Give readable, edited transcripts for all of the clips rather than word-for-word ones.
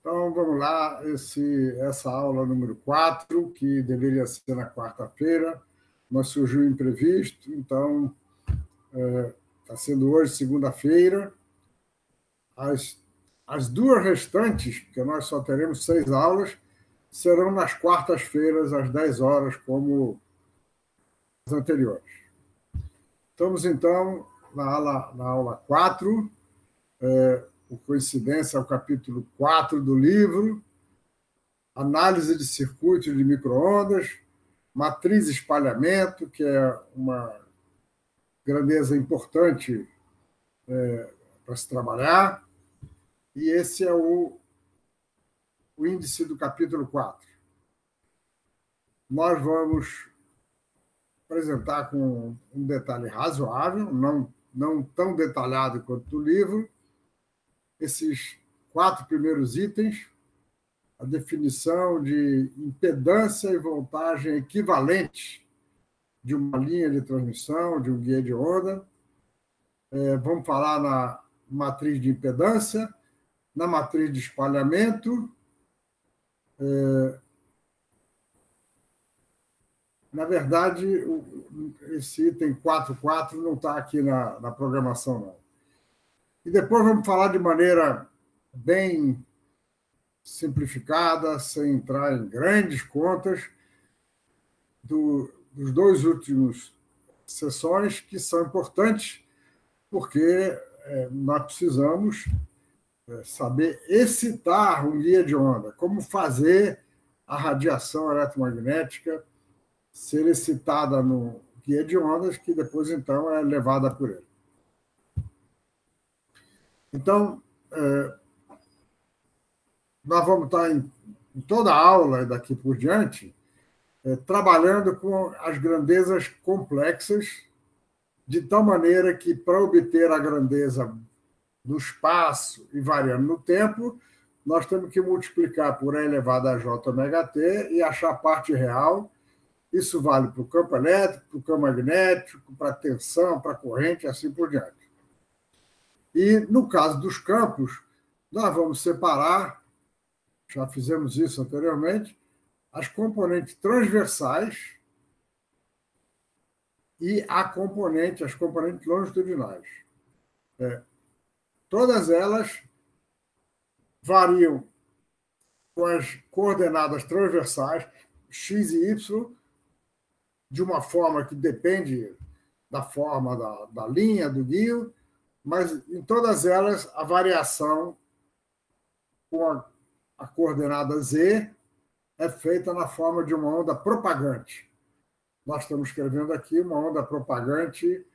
Então, vamos lá, essa aula número 4, que deveria ser na quarta-feira, mas surgiu um imprevisto, então está sendo hoje, segunda-feira. As duas restantes, porque nós só teremos 6 aulas, serão nas quartas-feiras, às 10 horas, como as anteriores. Estamos, então, na aula 4, por coincidência, é o capítulo 4 do livro, análise de circuitos de micro-ondas, matriz espalhamento, que é uma grandeza importante para se trabalhar, e esse é o índice do capítulo 4. Nós vamos apresentar com um detalhe razoável, não tão detalhado quanto o livro, esses 4 primeiros itens: a definição de impedância e voltagem equivalente de uma linha de transmissão, de um guia de onda. Vamos falar na matriz de impedância, na matriz de espalhamento. Na verdade, esse item 4.4 não está aqui na programação, não. E depois vamos falar de maneira bem simplificada, sem entrar em grandes contas, dos 2 últimos sessões, que são importantes, porque nós precisamos saber excitar um guia de onda, como fazer a radiação eletromagnética ser excitada no guia de ondas, que depois, então, é levada por ele. Então, nós vamos estar em toda a aula, daqui por diante, trabalhando com as grandezas complexas, de tal maneira que, para obter a grandeza no espaço e variando no tempo, nós temos que multiplicar por E elevado a J ômega T e achar a parte real. Isso vale para o campo elétrico, para o campo magnético, para a tensão, para a corrente, e assim por diante. E, no caso dos campos, nós vamos separar, já fizemos isso anteriormente, as componentes transversais e as componentes longitudinais. Todas elas variam com as coordenadas transversais, x e y, de uma forma que depende da forma da linha, do guio, mas em todas elas a variação com a coordenada z é feita na forma de uma onda propagante. Nós estamos escrevendo aqui uma onda propagante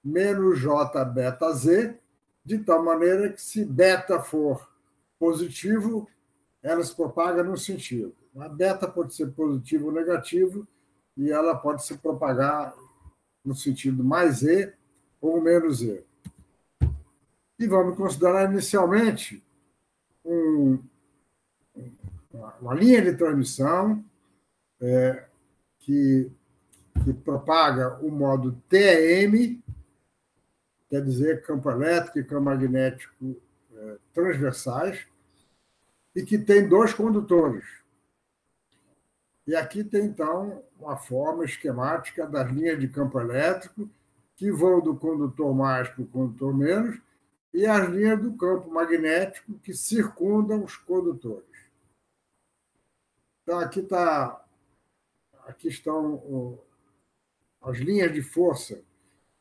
menos j beta z, de tal maneira que, se beta for positivo, ela se propaga num sentido. A beta pode ser positivo ou negativo, e ela pode se propagar no sentido mais E ou menos E. E vamos considerar inicialmente uma linha de transmissão que propaga o modo TEM, quer dizer, campo elétrico e campo magnético transversais, e que tem 2 condutores. E aqui tem, então, uma forma esquemática das linhas de campo elétrico, que vão do condutor mais para o condutor menos, e as linhas do campo magnético, que circundam os condutores. Então, aqui estão as linhas de força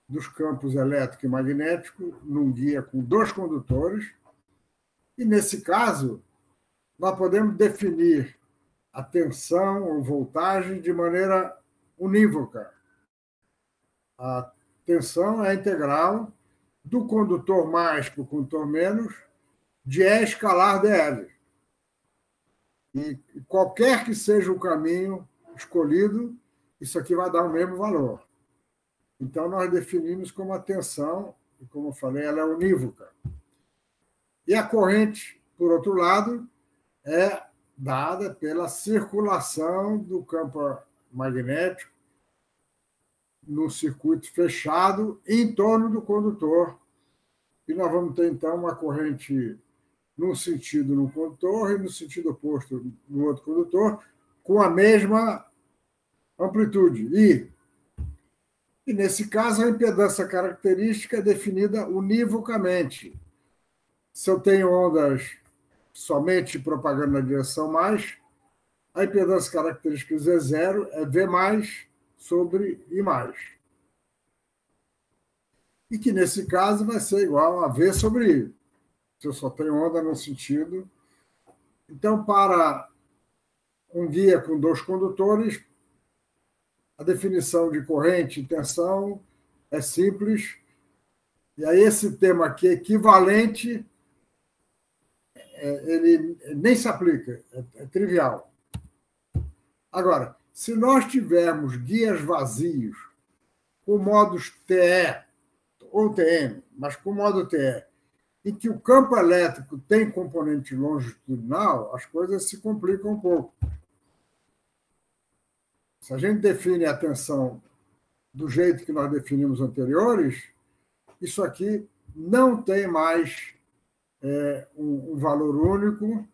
dos campos elétrico e magnético, num guia com 2 condutores, e, nesse caso, nós podemos definir a tensão ou voltagem de maneira unívoca. A tensão é a integral do condutor mais para o condutor menos de E escalar dl. E qualquer que seja o caminho escolhido, isso aqui vai dar o mesmo valor. Então, nós definimos como a tensão, e como eu falei, ela é unívoca. E a corrente, por outro lado, é dada pela circulação do campo magnético no circuito fechado em torno do condutor. E nós vamos ter, então, uma corrente num sentido no condutor e no sentido oposto no outro condutor, com a mesma amplitude, I. E, nesse caso, a impedância característica é definida univocamente. Se eu tenho ondas somente propagando na direção mais, a impedância característica Z0 é V mais sobre I mais. E que, nesse caso, vai ser igual a V sobre I, se eu só tenho onda no sentido. Então, para um guia com dois condutores, a definição de corrente e tensão é simples. E aí esse tema aqui, equivalente, ele nem se aplica, é trivial. Agora, se nós tivermos guias vazios com modos TE ou TM, mas com modo TE, em que o campo elétrico tem componente longitudinal, as coisas se complicam um pouco. Se a gente define a tensão do jeito que nós definimos anteriores, isso aqui não tem mais um valor único,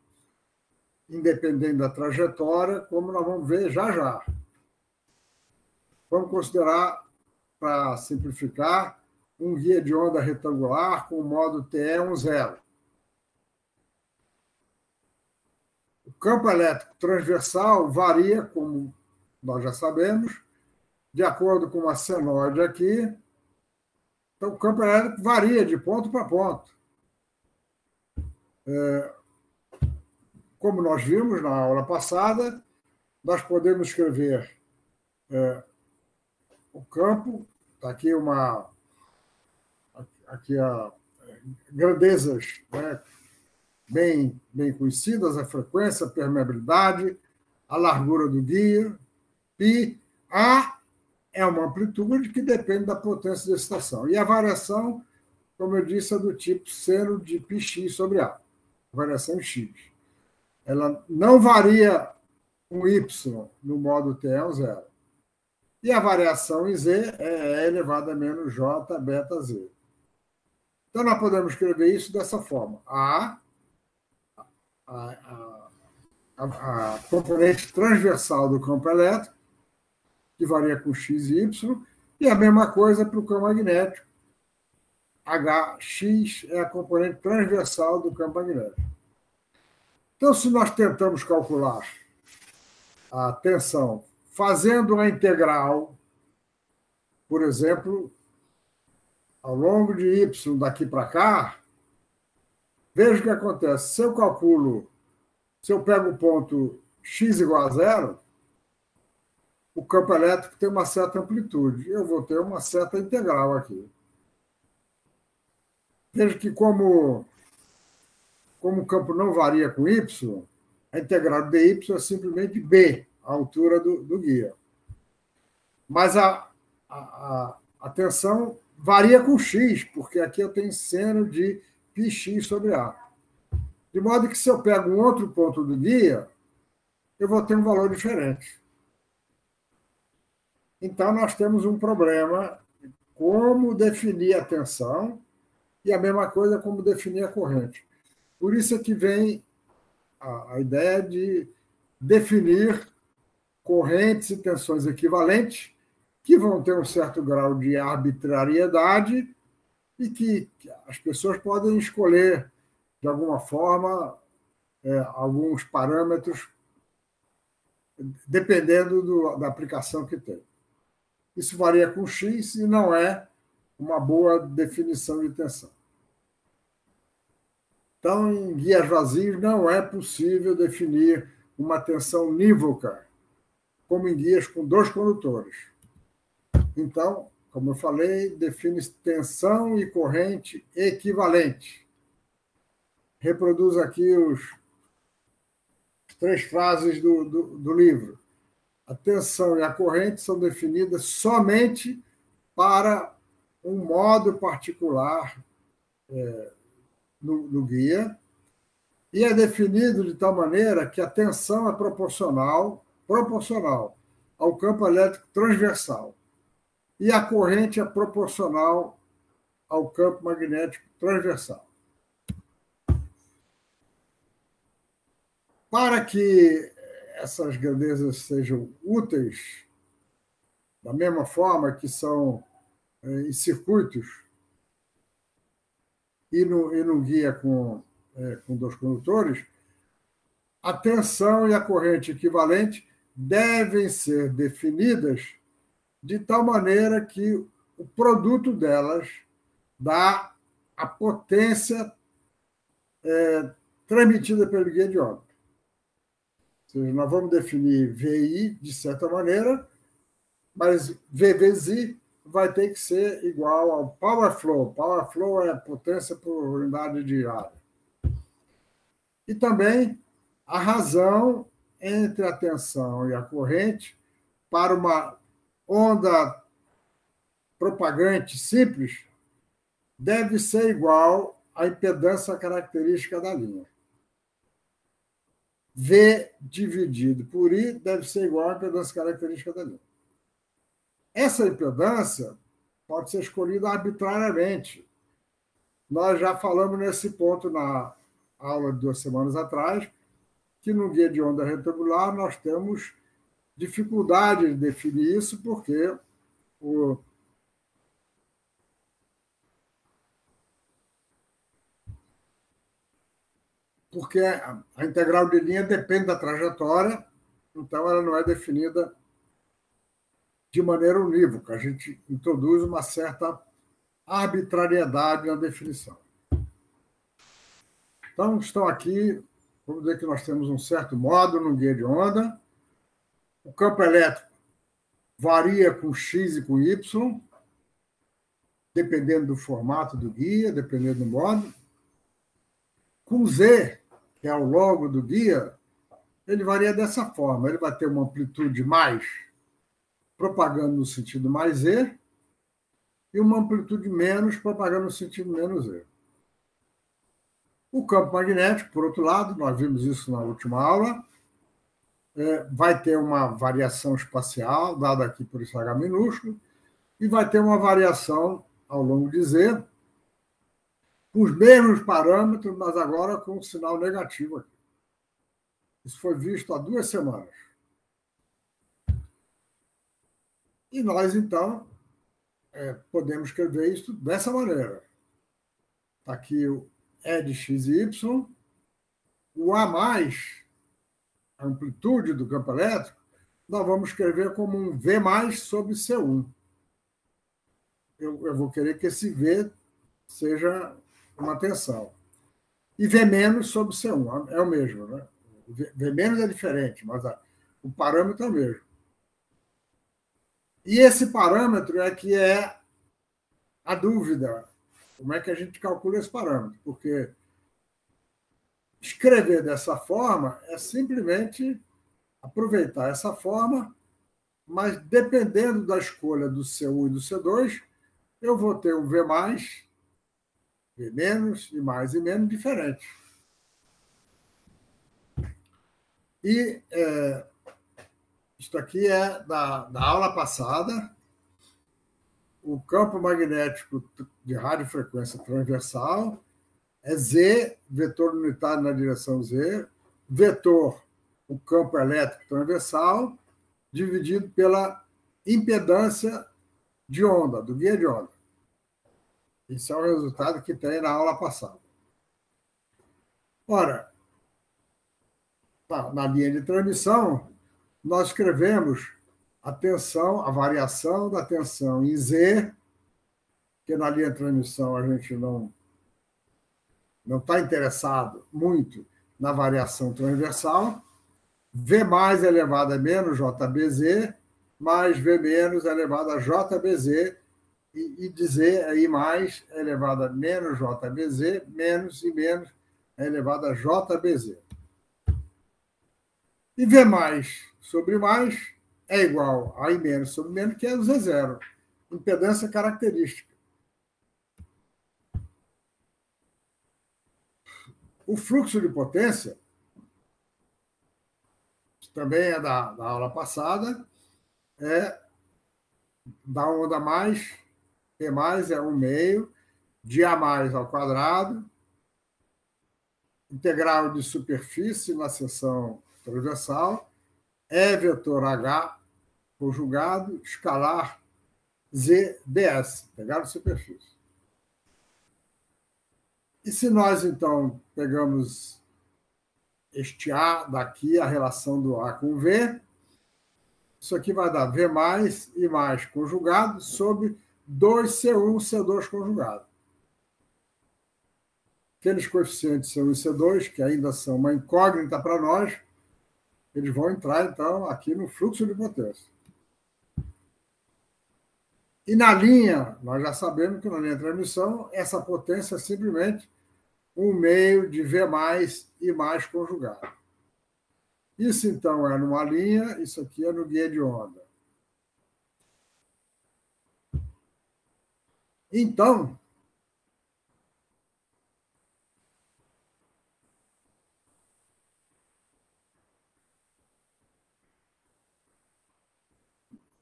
independente da trajetória, como nós vamos ver já já. Vamos considerar, para simplificar, um guia de onda retangular com o modo TE10. O campo elétrico transversal varia, como nós já sabemos, de acordo com uma senoide aqui. Então, o campo elétrico varia de ponto para ponto. Como nós vimos na aula passada, nós podemos escrever o campo, está aqui grandezas, né, bem conhecidas, a frequência, a permeabilidade, a largura do guia, π. A é uma amplitude que depende da potência da excitação. E a variação, como eu disse, é do tipo seno de πx sobre A, variação x. Ela não varia com y no modo TE10. E a variação em z é E elevado a menos j beta z. Então, nós podemos escrever isso dessa forma. A componente transversal do campo elétrico, que varia com x e y, e a mesma coisa para o campo magnético. Hx é a componente transversal do campo magnético. Então, se nós tentamos calcular a tensão fazendo a integral, por exemplo, ao longo de y daqui para cá, veja o que acontece. Se eu pego o ponto x igual a zero, o campo elétrico tem uma certa amplitude. Eu vou ter uma certa integral aqui. Veja que como o campo não varia com y, a integral de dy é simplesmente b, a altura do guia. Mas a tensão varia com x, porque aqui eu tenho seno de πx sobre A. De modo que, se eu pego um outro ponto do guia, eu vou ter um valor diferente. Então, nós temos um problema como definir a tensão e a mesma coisa como definir a corrente. Por isso é que vem a ideia de definir correntes e tensões equivalentes, que vão ter um certo grau de arbitrariedade e que as pessoas podem escolher, de alguma forma, alguns parâmetros, dependendo da aplicação que tem. Isso varia com x e não é uma boa definição de tensão. Então, em guias vazios, não é possível definir uma tensão unívoca, como em guias com dois condutores. Então, como eu falei, define tensão e corrente equivalente. Reproduz aqui as 3 frases do livro. A tensão e a corrente são definidas somente para um modo particular no guia, e é definido de tal maneira que a tensão é proporcional ao campo elétrico transversal, e a corrente é proporcional ao campo magnético transversal. Para que essas grandezas sejam úteis, da mesma forma que são em circuitos e no guia com dois condutores, a tensão e a corrente equivalente devem ser definidas de tal maneira que o produto delas dá a potência transmitida pelo guia de onda. Ou seja, nós vamos definir VI de certa maneira, mas V vezes I vai ter que ser igual ao power flow. Power flow é potência por unidade de área. E também a razão entre a tensão e a corrente para uma onda propagante simples deve ser igual à impedância característica da linha. V dividido por I deve ser igual à impedância característica da linha. Essa impedância pode ser escolhida arbitrariamente. Nós já falamos nesse ponto na aula de 2 semanas atrás, que no guia de onda retangular nós temos dificuldade de definir isso, porque a integral de linha depende da trajetória, então ela não é definida de maneira unívoca. A gente introduz uma certa arbitrariedade na definição. Então, estão aqui, vamos dizer que nós temos um certo modo no guia de onda. O campo elétrico varia com X e com Y, dependendo do formato do guia, dependendo do modo. Com Z, que é o logo do guia, ele varia dessa forma. Ele vai ter uma amplitude mais, propagando no sentido mais Z, e uma amplitude menos, propagando no sentido menos Z. O campo magnético, por outro lado, nós vimos isso na última aula, vai ter uma variação espacial, dada aqui por esse H minúsculo, e vai ter uma variação ao longo de Z, com os mesmos parâmetros, mas agora com um sinal negativo aqui. Isso foi visto há 2 semanas. E nós, então, podemos escrever isso dessa maneira. Está aqui o E de x e y, o A mais, a amplitude do campo elétrico, nós vamos escrever como um V mais sobre C1. Eu vou querer que esse V seja uma tensão. E V menos sobre C1 é o mesmo, né? V menos é diferente, mas o parâmetro é o mesmo. E esse parâmetro é que é a dúvida. Como é que a gente calcula esse parâmetro? Porque escrever dessa forma é simplesmente aproveitar essa forma, mas dependendo da escolha do C1 e do C2, eu vou ter um V mais, V menos, e mais e menos diferente. E isto aqui é da aula passada. O campo magnético de radiofrequência transversal é Z, vetor unitário na direção Z, vetor, o campo elétrico transversal, dividido pela impedância de onda, do guia de onda. Esse é o resultado que tem na aula passada. Ora, na linha de transmissão, nós escrevemos a tensão, a variação da tensão em Z, que na linha de transmissão a gente não está interessado muito na variação transversal, V mais elevado a menos JBZ, mais V menos elevado a JBZ, e de Z é I mais elevado a menos JBZ, menos e menos elevado a JBZ. E V mais sobre mais é igual a I menos sobre menos, que é o Z0, impedância característica. O fluxo de potência, também é da aula passada, é da onda mais, P mais é 1/2, de A mais ao quadrado, integral de superfície na seção transversal, E vetor H conjugado, escalar Z ds, integral de superfície. E se nós, então, pegamos este A daqui, a relação do A com V, isso aqui vai dar V mais I mais conjugado sobre 2C1, C2 conjugado. Aqueles coeficientes C1 e C2, que ainda são uma incógnita para nós, eles vão entrar, então, aqui no fluxo de potência. E na linha, nós já sabemos que na linha de transmissão, essa potência é simplesmente um meio de V mais I mais conjugado. Isso, então, é numa linha, isso aqui é no guia de onda. Então,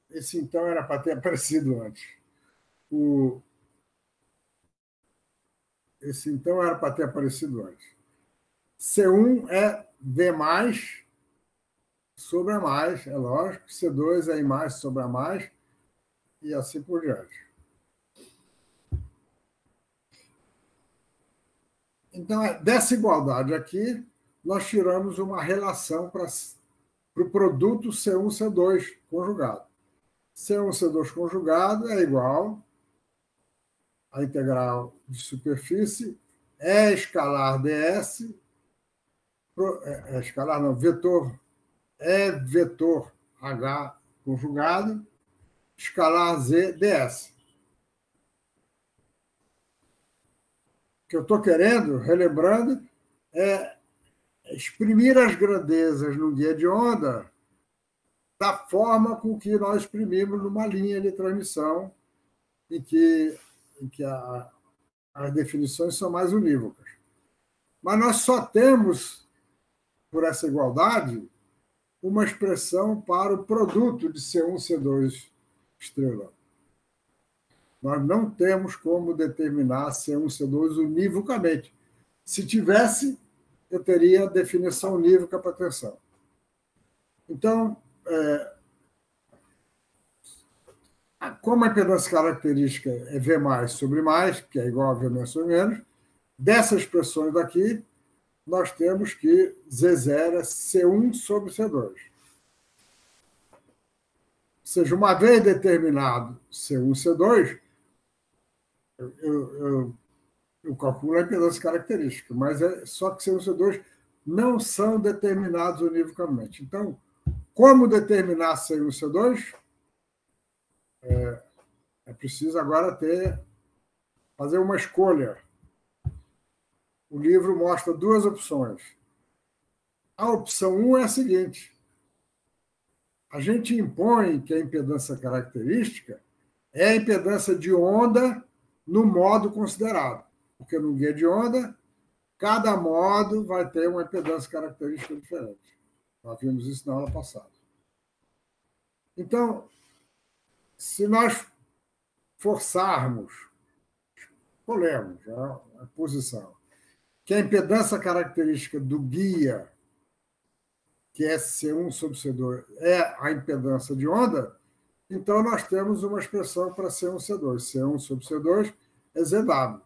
esse então era para ter aparecido antes. Esse então era para ter aparecido antes. C1 é V mais sobre a mais, é lógico. C2 é I mais sobre a mais, e assim por diante. Então, dessa igualdade aqui, nós tiramos uma relação para o produto C1, C2 conjugado. C1, C2 conjugado é igual a integral de superfície E escalar ds, escalar não, vetor E vetor H conjugado, escalar Z ds. O que eu estou querendo, relembrando, é exprimir as grandezas no guia de onda da forma com que nós exprimimos numa linha de transmissão em que as definições são mais unívocas. Mas nós só temos, por essa igualdade, uma expressão para o produto de C1, C2 estrela. Nós não temos como determinar C1, C2 univocamente. Se tivesse, eu teria definição unívoca para tensão. Então, como a impedância característica é V mais sobre mais, que é igual a V menos sobre menos, dessas expressões daqui, nós temos que Z0 é C1 sobre C2. Ou seja, uma vez determinado C1, C2, eu calculo a impedância característica, mas só que C1 e C2 não são determinados univocamente. Então, como determinar C1 e C2? É preciso agora fazer uma escolha. O livro mostra duas opções. A opção 1 é a seguinte: a gente impõe que a impedância característica é a impedância de onda no modo considerado. Porque no guia de onda, cada modo vai ter uma impedância característica diferente. Nós vimos isso na aula passada. Então, se nós forçarmos, escolhemos a posição, que a impedância característica do guia, que é C1 sobre C2, é a impedância de onda, então nós temos uma expressão para C1 C2. C1 sobre C2 é ZW.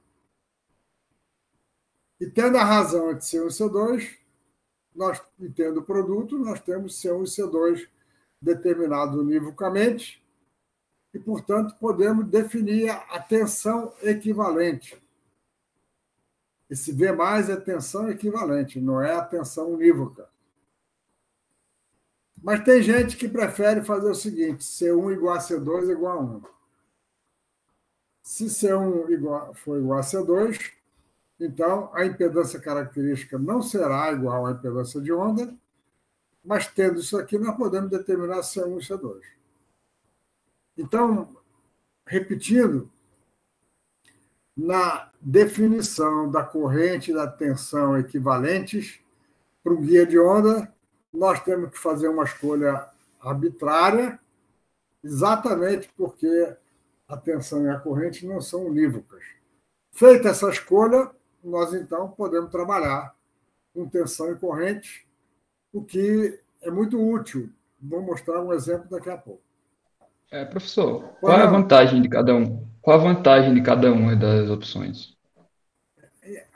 E tendo a razão entre C1 e C2, e tendo o produto, nós temos C1 e C2 determinados univocamente, e, portanto, podemos definir a tensão equivalente. Esse V mais é tensão equivalente, não é a tensão unívoca. Mas tem gente que prefere fazer o seguinte: C1 igual a C2 igual a 1. Se C1 for igual a C2, então a impedância característica não será igual à impedância de onda, mas tendo isso aqui, nós podemos determinar C1 e C2. Então, repetindo, na definição da corrente e da tensão equivalentes para o guia de onda, nós temos que fazer uma escolha arbitrária, exatamente porque a tensão e a corrente não são unívocas. Feita essa escolha, nós então podemos trabalhar com tensão e corrente, o que é muito útil. Vou mostrar um exemplo daqui a pouco. Professor, Pois qual é a não, vantagem de cada um? Qual a vantagem de cada uma das opções?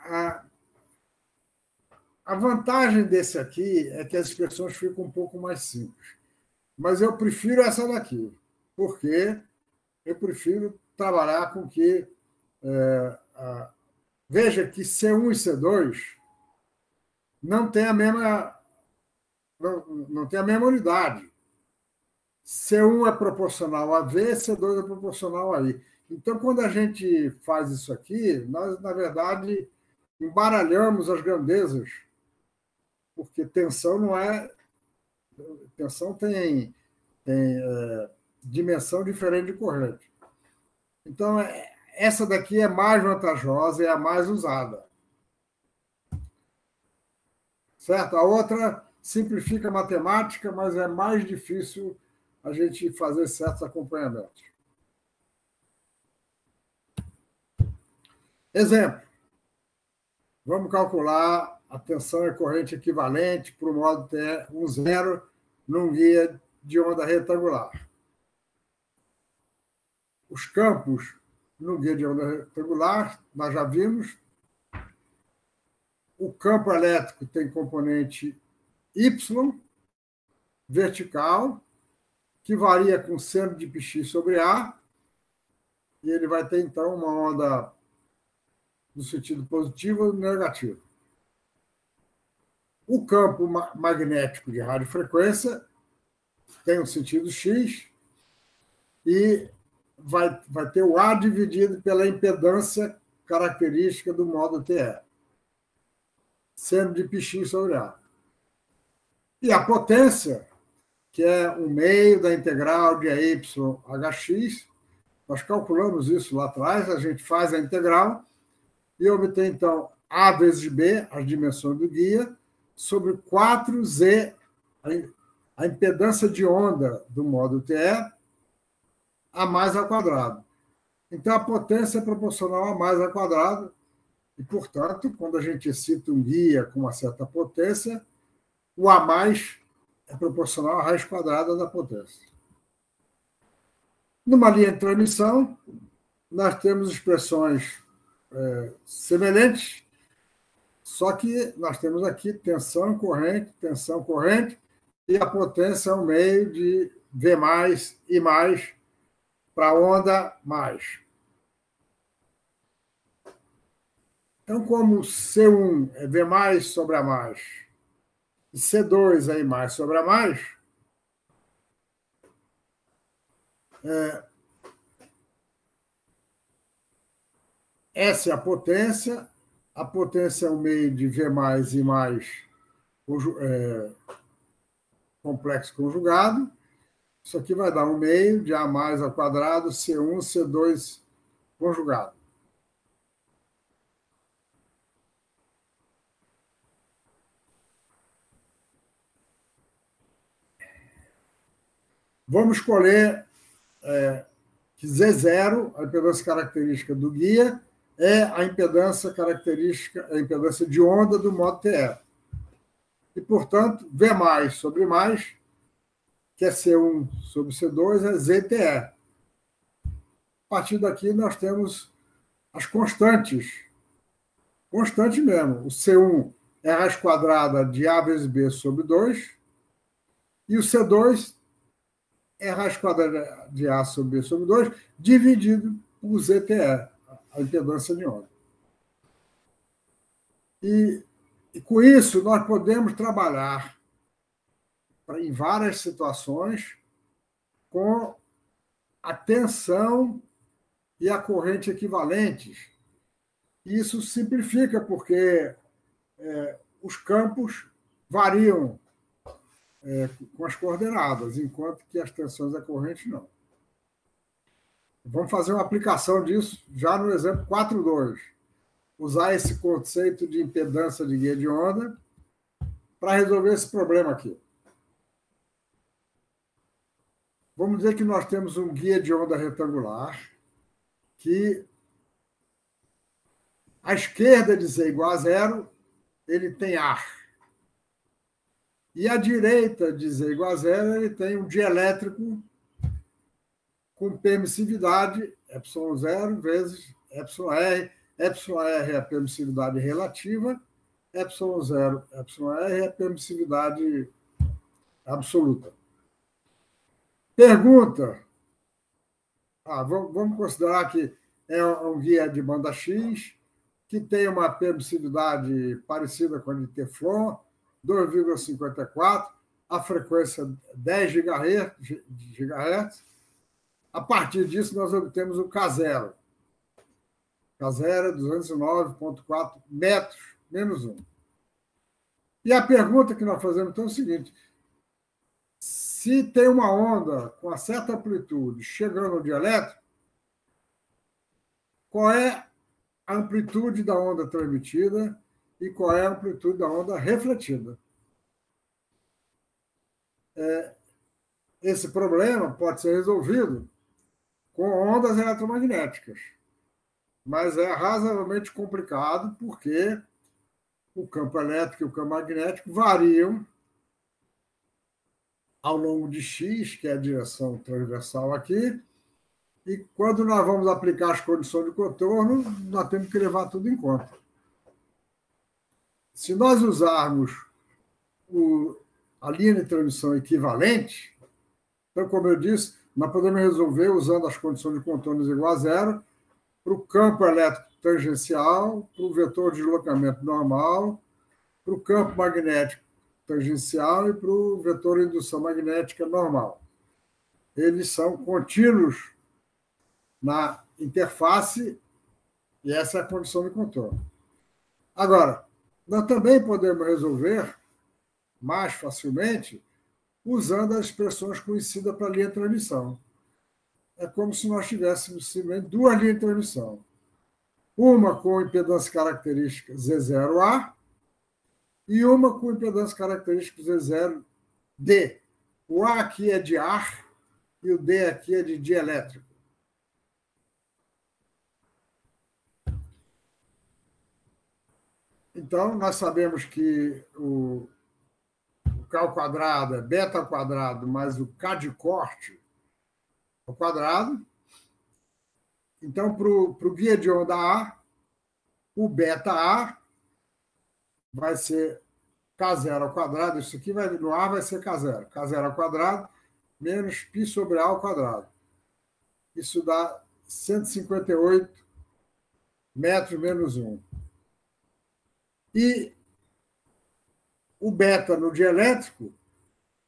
a, a vantagem desse aqui é que as expressões ficam um pouco mais simples. Mas eu prefiro essa daqui, porque eu prefiro trabalhar com que. Veja que C1 e C2 não têm a mesma, não tem a mesma unidade. C1 é proporcional a V, C2 é proporcional a I. Então, quando a gente faz isso aqui, nós, na verdade, embaralhamos as grandezas, porque tensão não é. Tensão tem dimensão diferente de corrente. Então, essa daqui é mais vantajosa, é a mais usada. Certo? A outra simplifica a matemática, mas é mais difícil a gente fazer certos acompanhamentos. Exemplo. Vamos calcular a tensão e corrente equivalente para o modo TE10 num guia de onda retangular. Os campos no guia de onda retangular, nós já vimos. O campo elétrico tem componente Y, vertical, que varia com seno de πx sobre A, e ele vai ter, então, uma onda no sentido positivo ou negativo. O campo magnético de radiofrequência tem um sentido X e vai ter o A dividido pela impedância característica do modo TE, seno de πx sobre A. E a potência, que é o meio da integral de AY hx, nós calculamos isso lá atrás, a gente faz a integral e obtém, então, A vezes B, as dimensões do guia, sobre 4Z, a impedância de onda do modo TE, a mais ao quadrado. Então, a potência é proporcional a mais ao quadrado, e, portanto, quando a gente excita um guia com uma certa potência, o A mais é proporcional à raiz quadrada da potência. Numa linha de transmissão, nós temos expressões semelhantes, só que nós temos aqui tensão corrente, e a potência é um meio de V mais e mais para onda mais. Então, como C1 é V mais sobre A mais, e C2 é I mais sobre A mais, essa é a potência é um meio de V mais I mais complexo conjugado, isso aqui vai dar um meio de A mais ao quadrado, C1, C2 conjugado. Vamos escolher que Z0, a impedância característica do guia, é a impedância característica, a impedância de onda do modo TE. E, portanto, V mais sobre mais, que é C1 sobre C2, é ZTE. A partir daqui, nós temos as constantes. Constante mesmo. O C1 é a raiz quadrada de A vezes B sobre 2, e o C2 é a raiz quadrada de A sobre B sobre 2, dividido por ZTE, a impedância de onda. E com isso, nós podemos trabalhar em várias situações com a tensão e a corrente equivalentes. E isso simplifica, porque os campos variam com as coordenadas, enquanto que as tensões da corrente não. Vamos fazer uma aplicação disso já no exemplo 4.2. Usar esse conceito de impedância de guia de onda para resolver esse problema aqui. Vamos dizer que nós temos um guia de onda retangular que a esquerda de Z igual a zero ele tem ar. E à direita de Z igual a zero, ele tem um dielétrico com permissividade ε0 vezes εr. εr é a permissividade relativa, ε0, εr é a permissividade absoluta. Pergunta. Vamos considerar que é um guia de banda X, que tem uma permissividade parecida com a de Teflon, 2,54, a frequência 10 GHz. A partir disso, nós obtemos o K0. K0 é 209,4 metros, menos 1. E a pergunta que nós fazemos então é o seguinte: se tem uma onda com uma certa amplitude chegando ao dielétrico, qual é a amplitude da onda transmitida e qual é a amplitude da onda refletida? Esse problema pode ser resolvido com ondas eletromagnéticas, mas é razoavelmente complicado porque o campo elétrico e o campo magnético variam ao longo de X, que é a direção transversal aqui, e quando nós vamos aplicar as condições de contorno, nós temos que levar tudo em conta. Se nós usarmos a linha de transmissão equivalente, então, como eu disse, nós podemos resolver usando as condições de contorno igual a zero para o campo elétrico tangencial, para o vetor de deslocamento normal, para o campo magnético tangencial e para o vetor de indução magnética normal. Eles são contínuos na interface e essa é a condição de contorno. Agora, nós também podemos resolver mais facilmente usando as expressões conhecidas para a linha de transmissão. É como se nós tivéssemos simplesmente duas linhas de transmissão. Uma com impedância característica Z0A e uma com impedância característica Z0D. O A aqui é de ar e o D aqui é de dielétrico. Então, nós sabemos que o K ao quadrado é beta ao quadrado mais o K de corte ao quadrado. Então, para o guia de onda A, o beta A vai ser K0 ao quadrado. Isso aqui no A vai ser K0. K0 ao quadrado menos π sobre A ao quadrado. Isso dá 158 metros menos 1. E o beta no dielétrico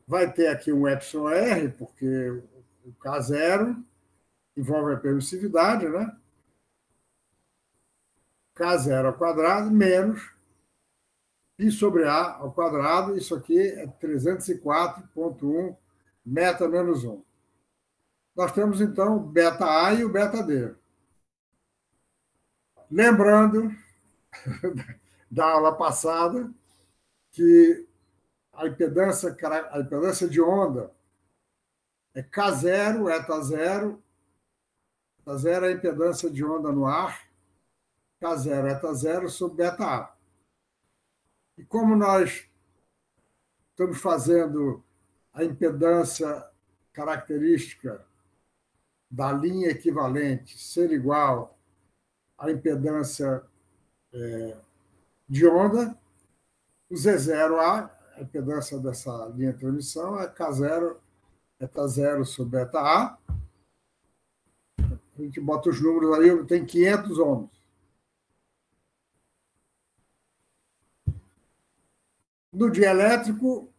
vai ter aqui um εr, porque o K0 envolve a permissividade, né? K0 ao quadrado menos π sobre A ao quadrado. Isso aqui é 304,1 metros menos 1. Nós temos, então, o beta A e o beta D. Lembrando da aula passada que a impedância de onda é K0, eta0. Eta0 é a impedância de onda no ar. K0, eta0 sobre beta A. E como nós estamos fazendo a impedância característica da linha equivalente ser igual à impedância de onda, o Z0A, a impedância dessa linha de transmissão, é K0, eta0 sobre beta A. A gente bota os números aí, tem 500 ohms. No dielétrico,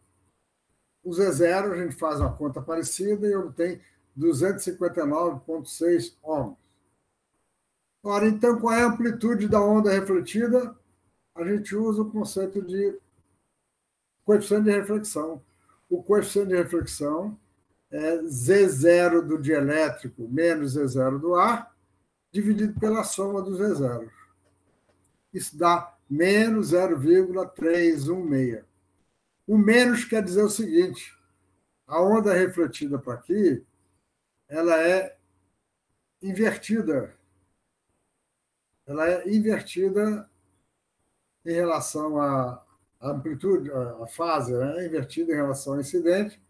o Z0, a gente faz uma conta parecida e obtém 259,6 ohms. Ora, então, qual é a amplitude da onda refletida? A gente usa o conceito de coeficiente de reflexão. O coeficiente de reflexão é Z0 do dielétrico menos Z0 do ar, dividido pela soma dos Z0. Isso dá menos 0,316. O menos quer dizer o seguinte: a onda refletida para aqui, ela é invertida. Ela é invertida em relação à amplitude, à fase, né, invertida em relação ao incidente,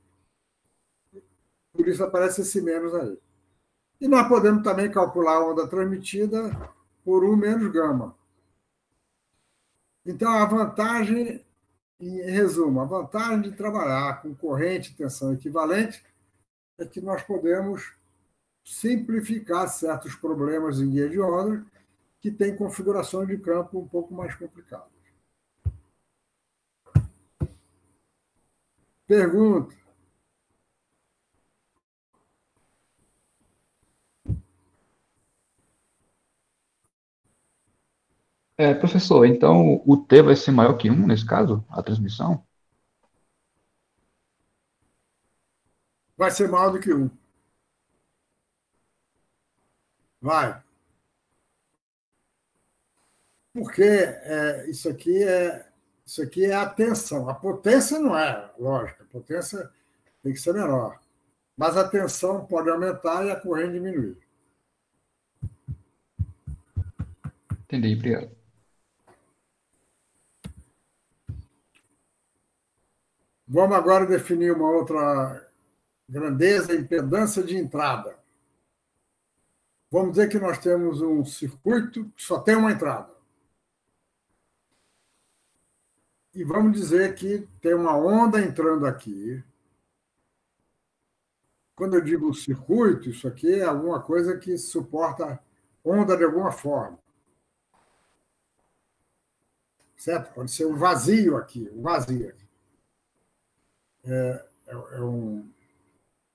por isso aparece esse menos aí. E nós podemos também calcular a onda transmitida por U menos gama. Então, a vantagem, em resumo, a vantagem de trabalhar com corrente e tensão equivalente é que nós podemos simplificar certos problemas em guia de onda que têm configurações de campo um pouco mais complicadas. Pergunta. Professor, então o T vai ser maior que 1 nesse caso, a transmissão? Vai ser maior do que 1. Vai. Porque isso aqui é a tensão. A potência não é, lógico, a potência tem que ser menor. Mas a tensão pode aumentar e a corrente diminuir. Entendi, obrigado. Vamos agora definir uma outra grandeza, impedância de entrada. Vamos dizer que nós temos um circuito que só tem uma entrada. E vamos dizer que tem uma onda entrando aqui. Quando eu digo circuito, isso aqui é alguma coisa que suporta onda de alguma forma. Certo? Pode ser um vazio aqui, um vazio aqui.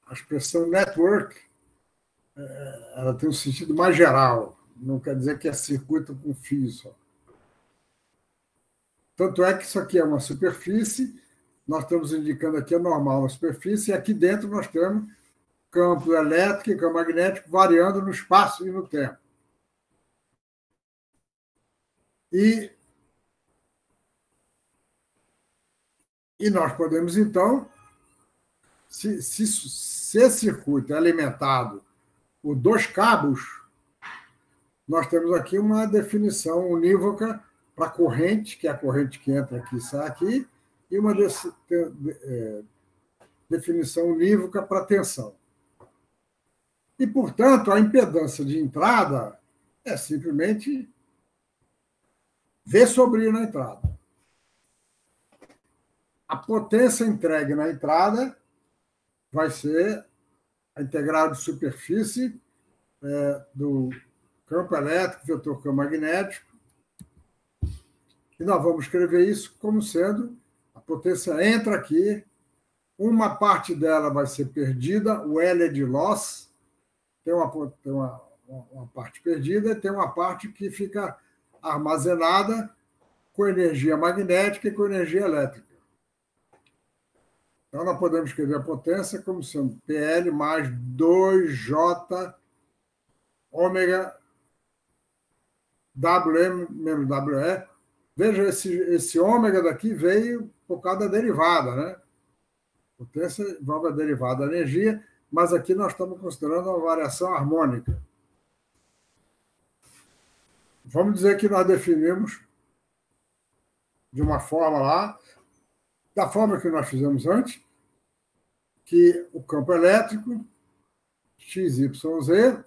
A expressão network, ela tem um sentido mais geral. Não quer dizer que é circuito com fio só. Tanto é que isso aqui é uma superfície, nós estamos indicando aqui a normal na superfície, e aqui dentro nós temos campo elétrico e campo magnético variando no espaço e no tempo. E nós podemos, então, se esse circuito é alimentado por 2 cabos, nós temos aqui uma definição unívoca para a corrente, que é a corrente que entra aqui e sai aqui, e uma definição unívoca para a tensão. E, portanto, a impedância de entrada é simplesmente V sobre I na entrada. A potência entregue na entrada vai ser a integral de superfície do campo elétrico, vetor campo magnético, e nós vamos escrever isso como sendo a potência entra aqui, uma parte dela vai ser perdida, o L é de loss, tem uma parte perdida, tem uma parte que fica armazenada com energia magnética e com energia elétrica. Então, nós podemos escrever a potência como sendo PL mais 2J ômega WM menos WE. Veja, esse ômega daqui veio por causa da derivada, né? Potência envolve a derivada da energia, mas aqui nós estamos considerando uma variação harmônica. Vamos dizer que nós definimos de uma forma lá, da forma que nós fizemos antes, que o campo elétrico, XYZ,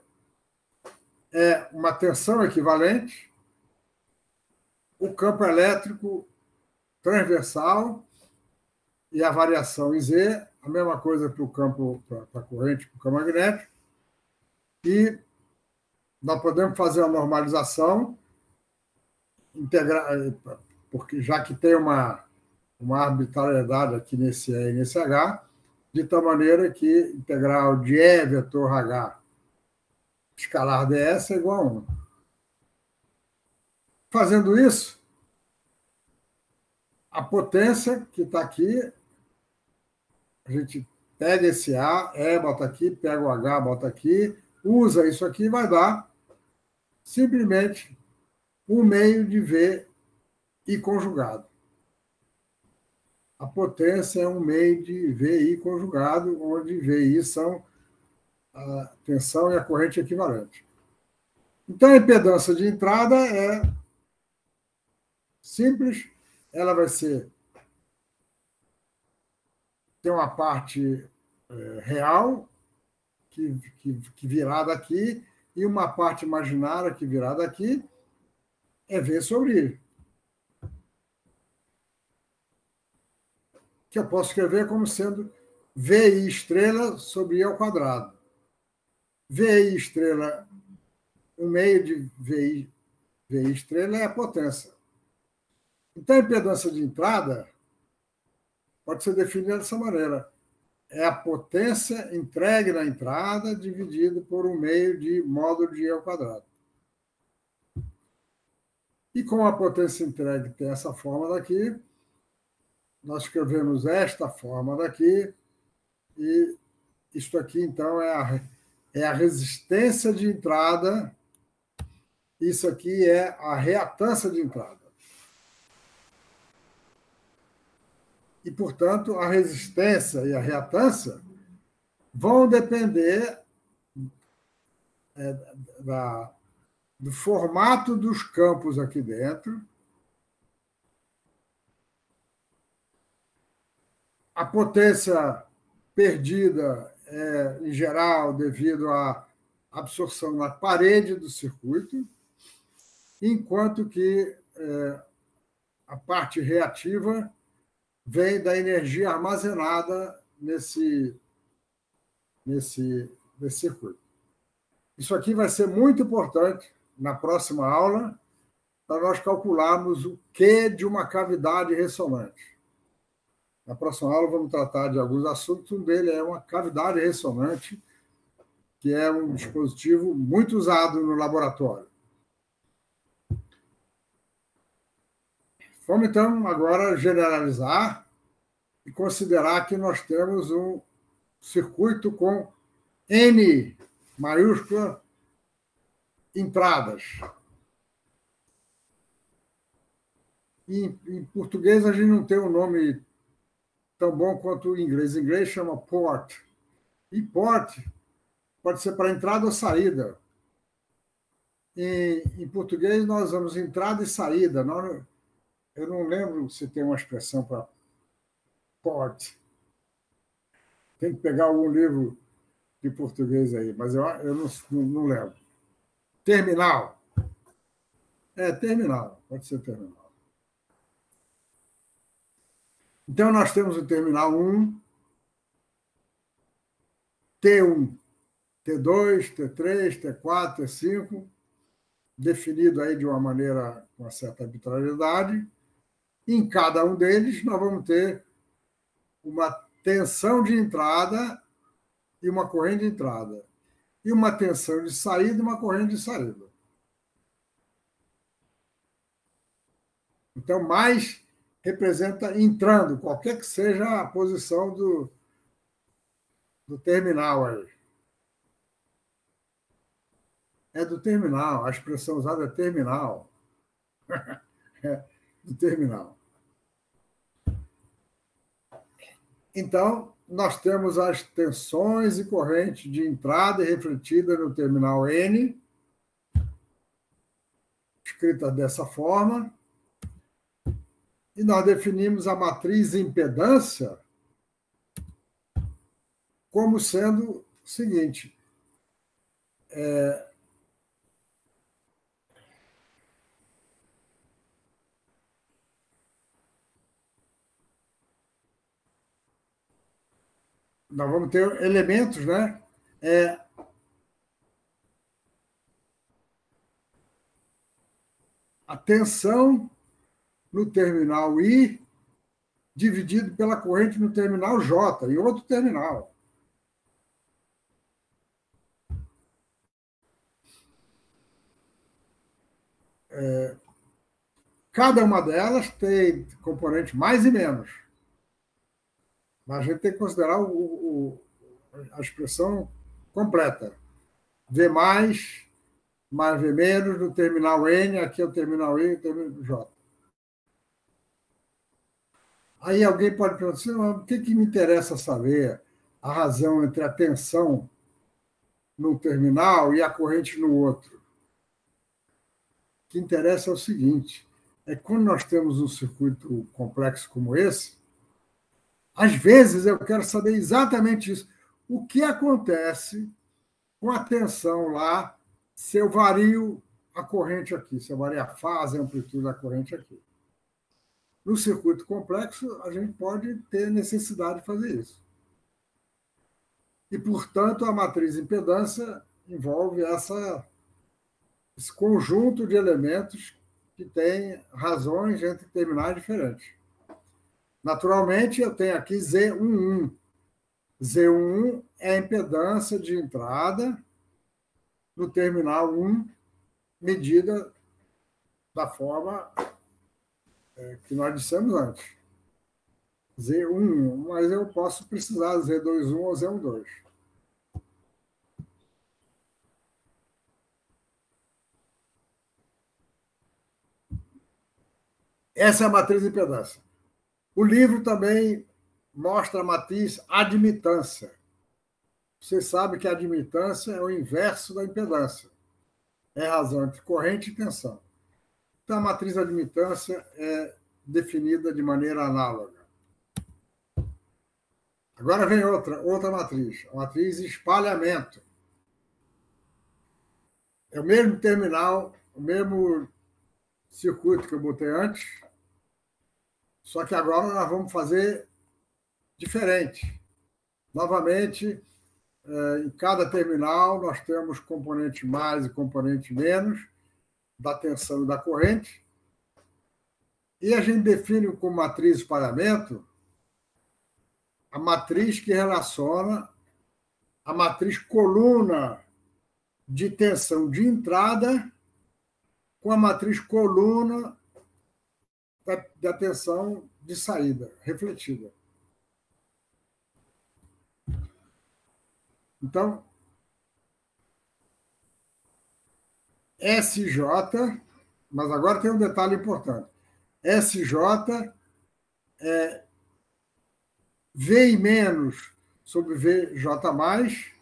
é uma tensão equivalente, o campo elétrico transversal e a variação em Z, a mesma coisa para o campo, para a corrente, para o campo magnético, e nós podemos fazer a normalização, porque já que tem uma arbitrariedade aqui nesse E e nesse H, de tal maneira que integral de E vetor H escalar ds é igual a 1. Fazendo isso, a potência que está aqui, a gente pega esse A, bota aqui, pega o H, bota aqui, usa isso aqui, vai dar simplesmente 1/2 de V I conjugado. A potência é 1/2 de VI conjugado, onde VI são a tensão e a corrente equivalente. Então, a impedância de entrada é simples, ela vai ter uma parte real, que virá daqui, e uma parte imaginária que virá daqui, é V sobre I. Que eu posso escrever como sendo VI estrela sobre I ao quadrado. VI estrela, o meio de VI estrela é a potência. Então, a impedância de entrada pode ser definida dessa maneira. É a potência entregue na entrada dividido por um meio de módulo de I ao quadrado. E como a potência entregue tem essa forma daqui, nós escrevemos esta forma daqui, e isto aqui, então, é a resistência de entrada, isso aqui é a reatância de entrada. E, portanto, a resistência e a reatância vão depender do formato dos campos aqui dentro. A potência perdida é, em geral, devido à absorção na parede do circuito, enquanto que a parte reativa vem da energia armazenada nesse circuito. Isso aqui vai ser muito importante na próxima aula, para nós calcularmos o Q de uma cavidade ressonante. Na próxima aula vamos tratar de alguns assuntos, um deles é uma cavidade ressonante, que é um dispositivo muito usado no laboratório. Vamos, então, agora generalizar e considerar que nós temos um circuito com N maiúscula entradas. Em português, a gente não tem um nome tão bom quanto o inglês. Em inglês chama port. E port pode ser para entrada ou saída. Em português, nós usamos entrada e saída. Eu não lembro se tem uma expressão para port. Tem que pegar algum livro de português aí, mas eu não lembro. Terminal. Terminal. Pode ser terminal. Então, nós temos o terminal 1, T1, T2, T3, T4, T5, definido aí de uma maneira com uma certa arbitrariedade. Em cada um deles, nós vamos ter uma tensão de entrada e uma corrente de entrada, e uma tensão de saída e uma corrente de saída. Então, mais representa entrando, qualquer que seja a posição do terminal aí. É do terminal, a expressão usada é terminal. É do terminal. Então, nós temos as tensões e correntes de entrada e refletida no terminal N, escrita dessa forma, e nós definimos a matriz impedância como sendo o seguinte: nós vamos ter elementos, né? A tensão no terminal I dividido pela corrente no terminal J, em outro terminal. Cada uma delas tem componente mais e menos. Mas a gente tem que considerar a expressão completa. V mais V menos no terminal N, aqui é o terminal I e o terminal J. Aí alguém pode perguntar assim, mas o que me interessa saber a razão entre a tensão num terminal e a corrente no outro? O que interessa é o seguinte: é que quando nós temos um circuito complexo como esse, às vezes eu quero saber exatamente isso. O que acontece com a tensão lá se eu vario a corrente aqui, se eu vario a fase, a amplitude da corrente aqui. No circuito complexo, a gente pode ter necessidade de fazer isso. E, portanto, a matriz de impedância envolve esse conjunto de elementos que tem razões entre terminais diferentes. Naturalmente, eu tenho aqui Z11. Z11 é a impedância de entrada no terminal 1, medida da forma que nós dissemos antes. Z11, mas eu posso precisar Z21 ou Z12. Essa é a matriz de impedância. O livro também mostra a matriz admitância. Você sabe que a admitância é o inverso da impedância. É a razão entre corrente e tensão. Então, a matriz de admitância é definida de maneira análoga. Agora vem outra matriz, a matriz de espalhamento. É o mesmo terminal, o mesmo circuito que eu botei antes, só que agora nós vamos fazer diferente. Novamente, em cada terminal, nós temos componente mais e componente menos da tensão e da corrente. E a gente define como matriz de espalhamento a matriz que relaciona a matriz coluna de tensão de entrada com a matriz coluna da tensão de saída, refletida. Então, SJ, mas agora tem um detalhe importante. SJ é V menos sobre VJ mais,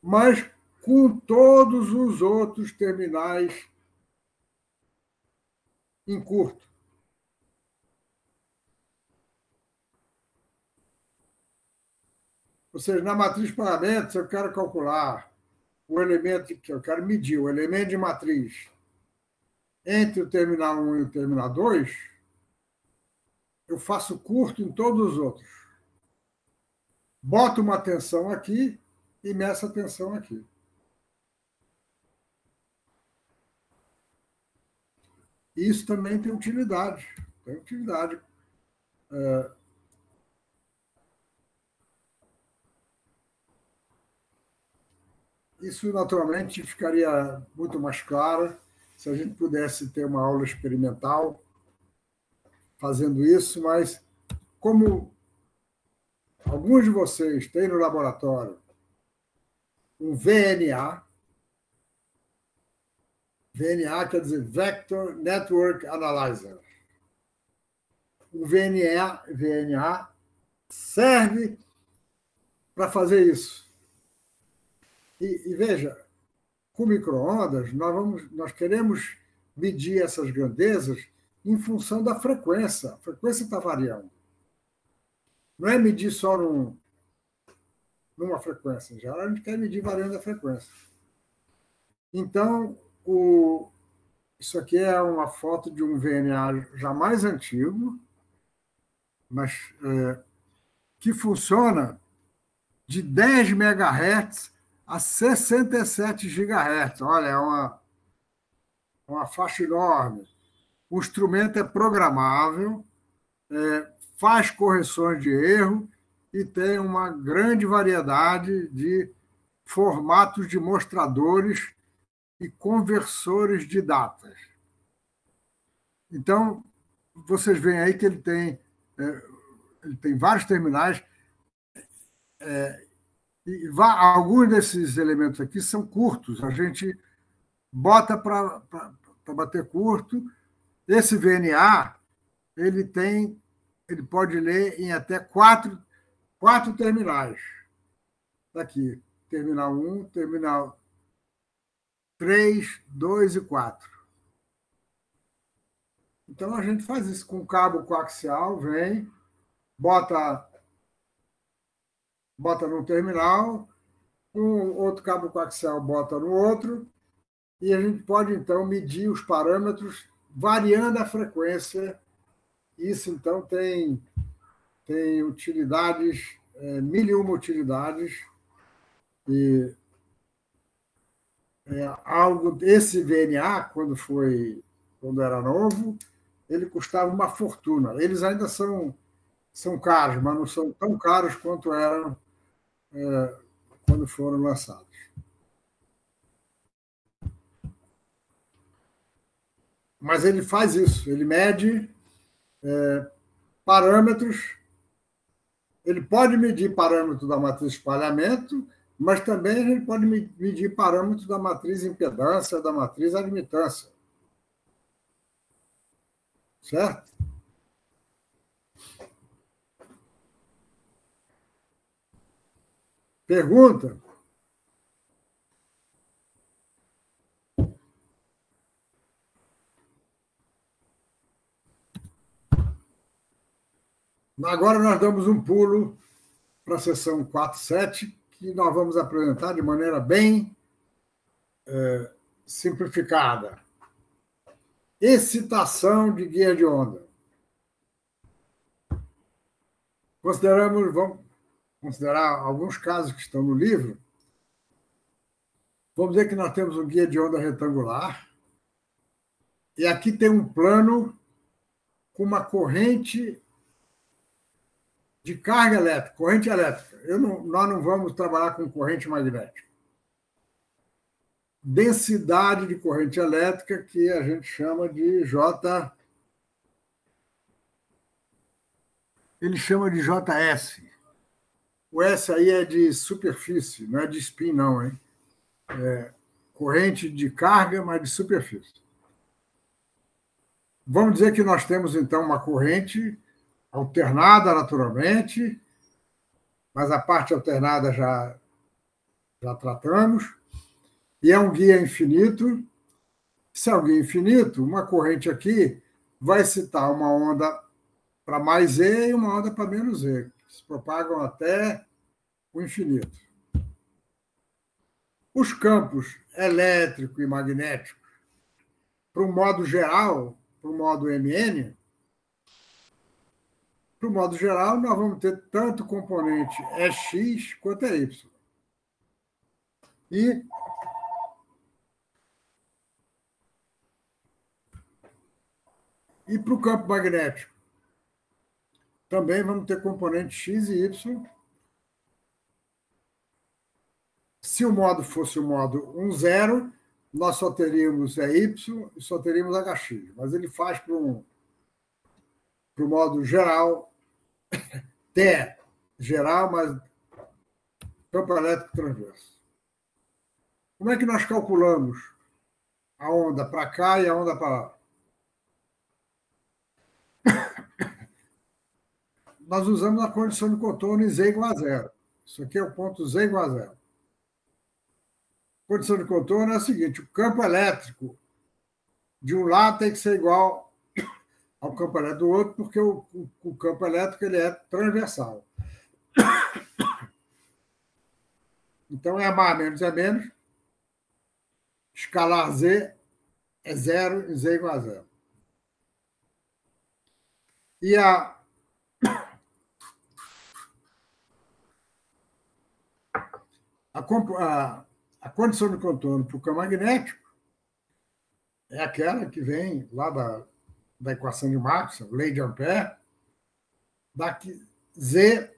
mas com todos os outros terminais em curto. Ou seja, na matriz de parâmetros, eu quero calcular o elemento que eu quero medir, o elemento de matriz entre o terminal 1 e o terminal 2, eu faço curto em todos os outros. Boto uma tensão aqui e meço a tensão aqui. Isso também tem utilidade. Tem utilidade. Isso, naturalmente, ficaria muito mais claro se a gente pudesse ter uma aula experimental fazendo isso, mas como alguns de vocês têm no laboratório um VNA, VNA quer dizer Vector Network Analyzer. O VNA serve para fazer isso. E veja, com micro-ondas, nós queremos medir essas grandezas em função da frequência. A frequência está variando. Não é medir só numa frequência. Em geral, a gente quer medir variando a frequência. Então, isso aqui é uma foto de um VNA já mais antigo, mas que funciona de 10 MHz a 67 GHz. Olha, é uma faixa enorme. O instrumento é programável, faz correções de erro e tem uma grande variedade de formatos de mostradores e conversores de datas. Então, vocês veem aí que ele tem vários terminais, e alguns desses elementos aqui são curtos. A gente bota para bater curto. Esse VNA, ele pode ler em até quatro terminais. Daqui, terminal 1, terminal 3, 2 e 4. Então, a gente faz isso com cabo coaxial, vem, bota no terminal, um outro cabo coaxial bota no outro, e a gente pode, então, medir os parâmetros variando a frequência. Isso, então, tem utilidades, mil e uma utilidades, e esse VNA, quando era novo, ele custava uma fortuna. Eles ainda são caros, mas não são tão caros quanto eram quando foram lançados. Mas ele faz isso, ele mede parâmetros, ele pode medir parâmetro da matriz de espalhamento, mas também ele pode medir parâmetros da matriz impedância, da matriz admitância. Certo? Pergunta? Agora nós damos um pulo para a sessão 4.7, que nós vamos apresentar de maneira bem simplificada. Excitação de guia de onda. Vamos considerar alguns casos que estão no livro. Vamos dizer que nós temos um guia de onda retangular, e aqui tem um plano com uma corrente de carga elétrica, corrente elétrica. Nós não vamos trabalhar com corrente magnética. Densidade de corrente elétrica, que a gente chama de J. Ele chama de JS. O S aí é de superfície, não é de spin, não, hein? Corrente de carga, mas de superfície. Vamos dizer que nós temos, então, uma corrente alternada naturalmente, mas a parte alternada já tratamos, e é um guia infinito. Se é um guia infinito, uma corrente aqui vai excitar uma onda para mais E e uma onda para menos E, que se propagam até o infinito. Os campos elétrico e magnético, para o modo geral, para o modo MN, para o modo geral, nós vamos ter tanto componente X quanto Y. E para o campo magnético, também vamos ter componente X e Y. Se o modo fosse o modo 1, 0, nós só teríamos Y e só teríamos HX. Mas ele faz para o modo geral, T geral, mas campo elétrico transverso. Como é que nós calculamos a onda para cá e a onda para lá? Nós usamos a condição de contorno em Z igual a 0. Isso aqui é o ponto Z igual a 0. A condição de contorno é a seguinte: o campo elétrico de um lado tem que ser igual ao campo elétrico do outro, porque o campo elétrico ele é transversal. Então, é mais menos é menos. Escalar Z é 0 e Z igual a 0. E a condição de contorno para o campo magnético é aquela que vem lá da equação de Maxwell, lei de Ampère, daqui Z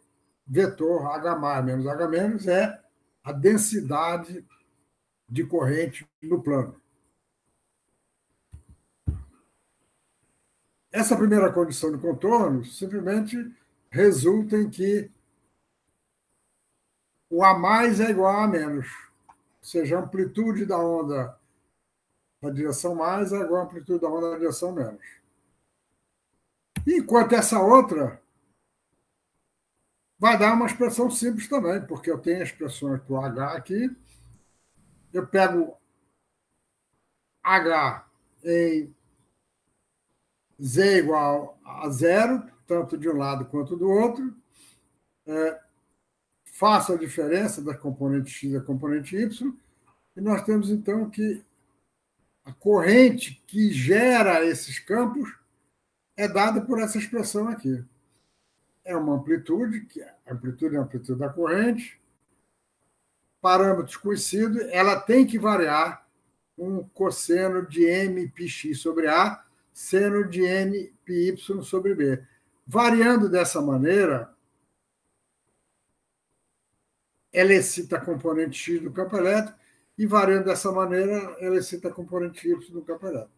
vetor H menos H menos é a densidade de corrente no plano. Essa primeira condição de contorno simplesmente resulta em que o A mais é igual a A menos. Ou seja, a amplitude da onda na direção mais é igual à amplitude da onda na direção menos. Enquanto essa outra vai dar uma expressão simples também, porque eu tenho expressões para o H aqui, eu pego H em Z igual a zero, tanto de um lado quanto do outro. Faço a diferença da componente x e da componente y, e nós temos, então, que a corrente que gera esses campos é dada por essa expressão aqui. É uma amplitude, que a amplitude é a amplitude da corrente, parâmetros conhecidos, ela tem que variar um cosseno de m πx sobre A, seno de n πy sobre B. Variando dessa maneira, ela excita a componente x do campo elétrico, e variando dessa maneira, ela excita a componente y do campo elétrico.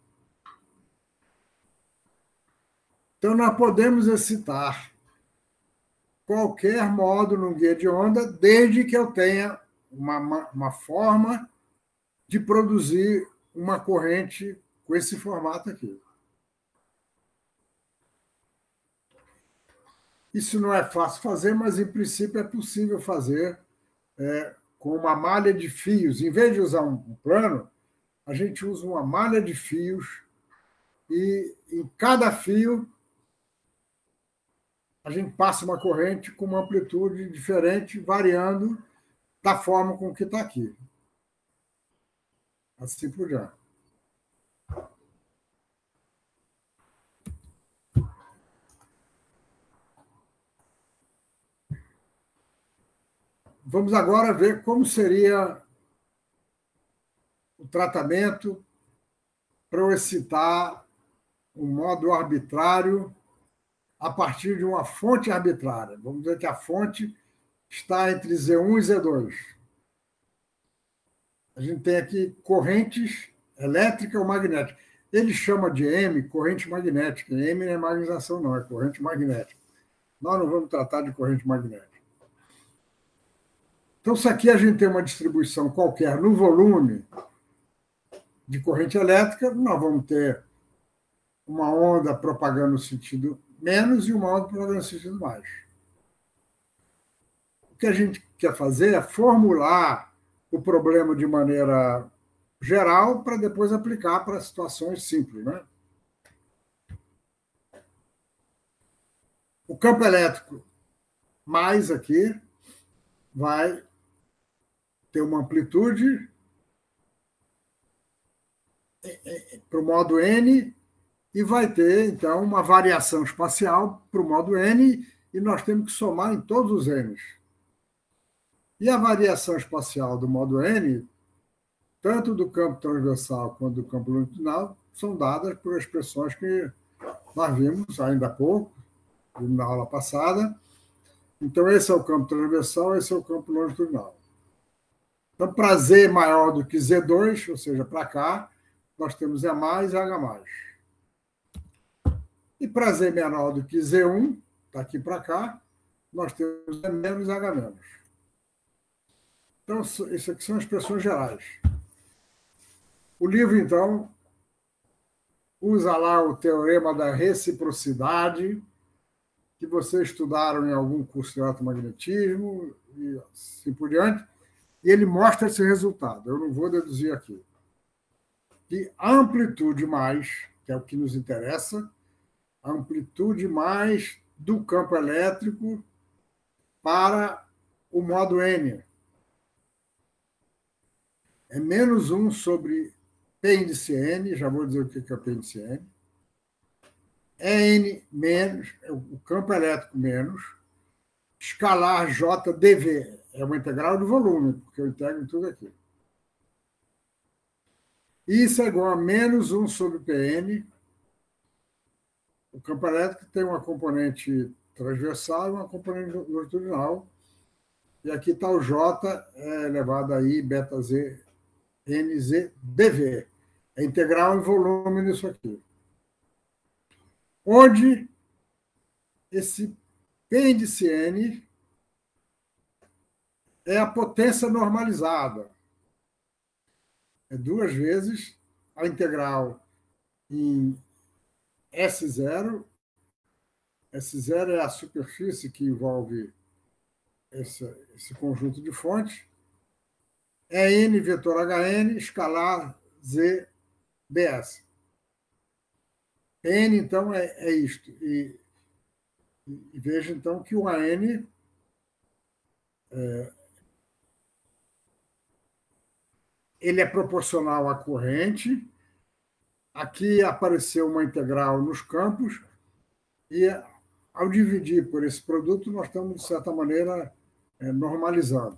Então, nós podemos excitar qualquer modo num guia de onda, desde que eu tenha uma forma de produzir uma corrente com esse formato aqui. Isso não é fácil fazer, mas, em princípio, é possível fazer com uma malha de fios. Em vez de usar um plano, a gente usa uma malha de fios e, em cada fio, a gente passa uma corrente com uma amplitude diferente, variando da forma com que está aqui. Assim por diante. Vamos agora ver como seria o tratamento para eu excitar um modo arbitrário a partir de uma fonte arbitrária. Vamos dizer que a fonte está entre Z1 e Z2. A gente tem aqui correntes elétrica ou magnética. Ele chama de M corrente magnética. M não é magnetização, não, é corrente magnética. Nós não vamos tratar de corrente magnética. Então, se aqui a gente tem uma distribuição qualquer no volume de corrente elétrica, nós vamos ter uma onda propagando no sentido menos e uma onda propagando no sentido mais. O que a gente quer fazer é formular o problema de maneira geral para depois aplicar para situações simples, né? O campo elétrico mais aqui vai ter uma amplitude para o modo N e vai ter, então, uma variação espacial para o modo N, e nós temos que somar em todos os N's. E a variação espacial do modo N, tanto do campo transversal quanto do campo longitudinal, são dadas por expressões que nós vimos ainda há pouco, na aula passada. Então, esse é o campo transversal, esse é o campo longitudinal. Então, para Z maior do que Z2, ou seja, para cá, nós temos E mais e H+. E para Z menor do que Z1, daqui para cá, nós temos E menos e H-. Então, isso aqui são expressões gerais. O livro, então, usa lá o teorema da reciprocidade, que vocês estudaram em algum curso de eletromagnetismo, e assim por diante, e ele mostra esse resultado. Eu não vou deduzir aqui. Que a amplitude mais, que é o que nos interessa, a amplitude mais do campo elétrico para o modo N. É menos 1 sobre P índice N, já vou dizer o que é P índice N. É N menos, o campo elétrico menos, escalar JdV, é uma integral do volume, porque eu integro tudo aqui. Isso é igual a menos 1 sobre Pn. O campo elétrico tem uma componente transversal e uma componente longitudinal. E aqui está o J elevado a I beta Z NZ dV. É integral em volume nisso aqui. Onde esse P índice N é a potência normalizada. É 2 vezes a integral em S0. S0 é a superfície que envolve esse conjunto de fontes. É N vetor HN, escalar Z ds. N, então, é isto. E veja, então, que o AN ele é proporcional à corrente. Aqui apareceu uma integral nos campos, e ao dividir por esse produto, nós estamos, de certa maneira, normalizando.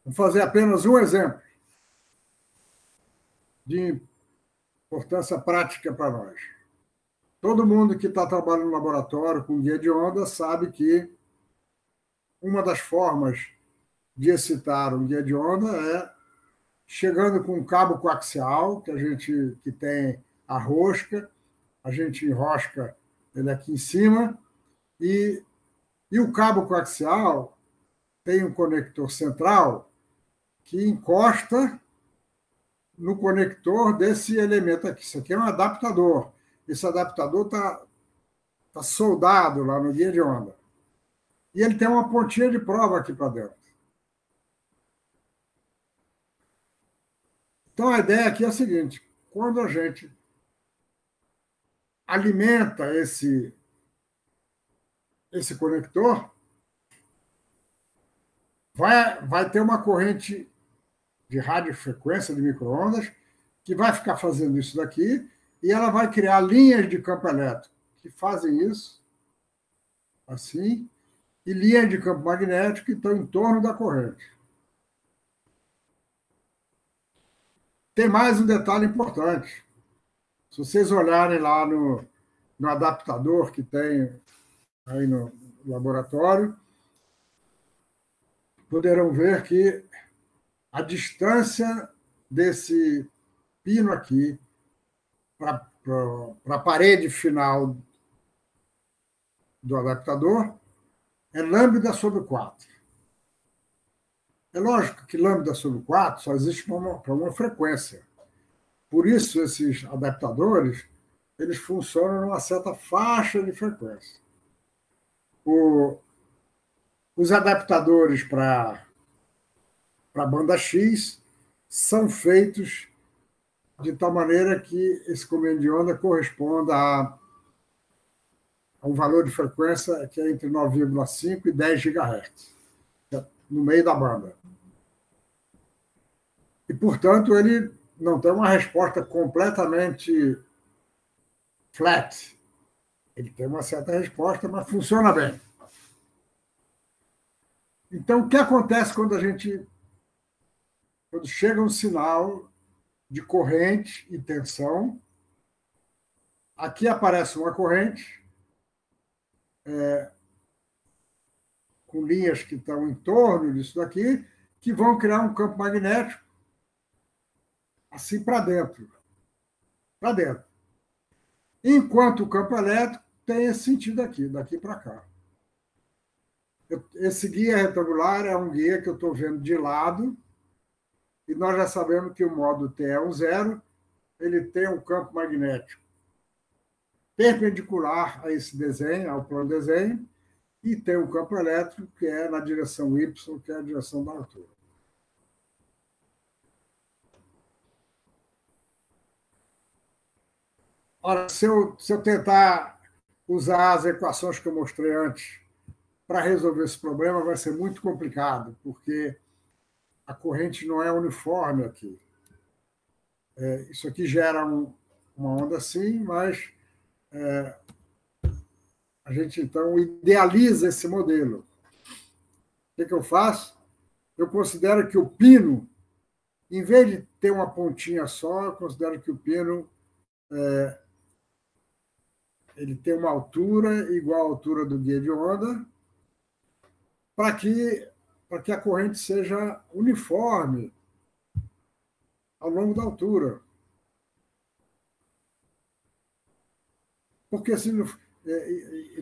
Vou fazer apenas um exemplo de importância prática para nós. Todo mundo que está trabalhando no laboratório com guia de onda sabe que uma das formas de excitar um guia de onda é chegando com um cabo coaxial, que tem a rosca, a gente enrosca ele aqui em cima, e o cabo coaxial tem um conector central que encosta no conector desse elemento aqui. Isso aqui é um adaptador. Esse adaptador tá soldado lá no guia de onda. E ele tem uma pontinha de prova aqui para dentro. Então, a ideia aqui é a seguinte: quando a gente alimenta esse conector, vai ter uma corrente de radiofrequência de microondas que vai ficar fazendo isso daqui, e ela vai criar linhas de campo elétrico que fazem isso, assim, e linhas de campo magnético que estão em torno da corrente. Tem mais um detalhe importante. Se vocês olharem lá no adaptador que tem aí no laboratório, poderão ver que a distância desse pino aqui para a parede final do adaptador é lambda sobre 4. É lógico que lambda sobre 4 só existe para uma frequência. Por isso, esses adaptadores eles funcionam numa certa faixa de frequência. Os adaptadores para banda X são feitos de tal maneira que esse comprimento de onda corresponda a um valor de frequência que é entre 9,5 e 10 GHz, no meio da banda. E, portanto, ele não tem uma resposta completamente flat. Ele tem uma certa resposta, mas funciona bem. Então, o que acontece quando chega um sinal de corrente e tensão? Aqui aparece uma corrente com linhas que estão em torno disso daqui, que vão criar um campo magnético assim para dentro. Para dentro. Enquanto o campo elétrico tem esse sentido aqui, daqui para cá. Esse guia retangular é um guia que eu estou vendo de lado, e nós já sabemos que o modo T é um zero, ele tem um campo magnético perpendicular a esse desenho, ao plano desenho, e tem um campo elétrico que é na direção Y, que é a direção da altura. Ora, se eu tentar usar as equações que eu mostrei antes para resolver esse problema, vai ser muito complicado, porque a corrente não é uniforme aqui. Isso aqui gera uma onda assim, mas a gente, então, idealiza esse modelo. O que eu faço? Eu considero que o pino, em vez de ter uma pontinha só, eu considero que o pino ele tem uma altura igual à altura do guia de onda, para que a corrente seja uniforme ao longo da altura. Porque assim,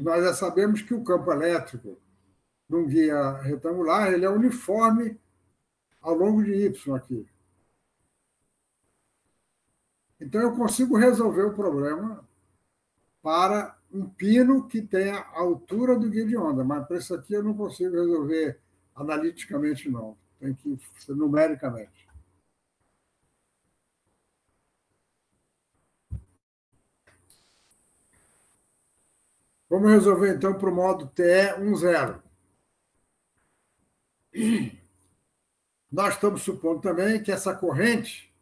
nós já sabemos que o campo elétrico de um guia retangular ele é uniforme ao longo de Y aqui. Então, eu consigo resolver o problema para um pino que tenha a altura do guia de onda, mas para isso aqui eu não consigo resolver analiticamente, não. Tem que ser numericamente. Vamos resolver, então, para o modo TE10. Nós estamos supondo também que essa corrente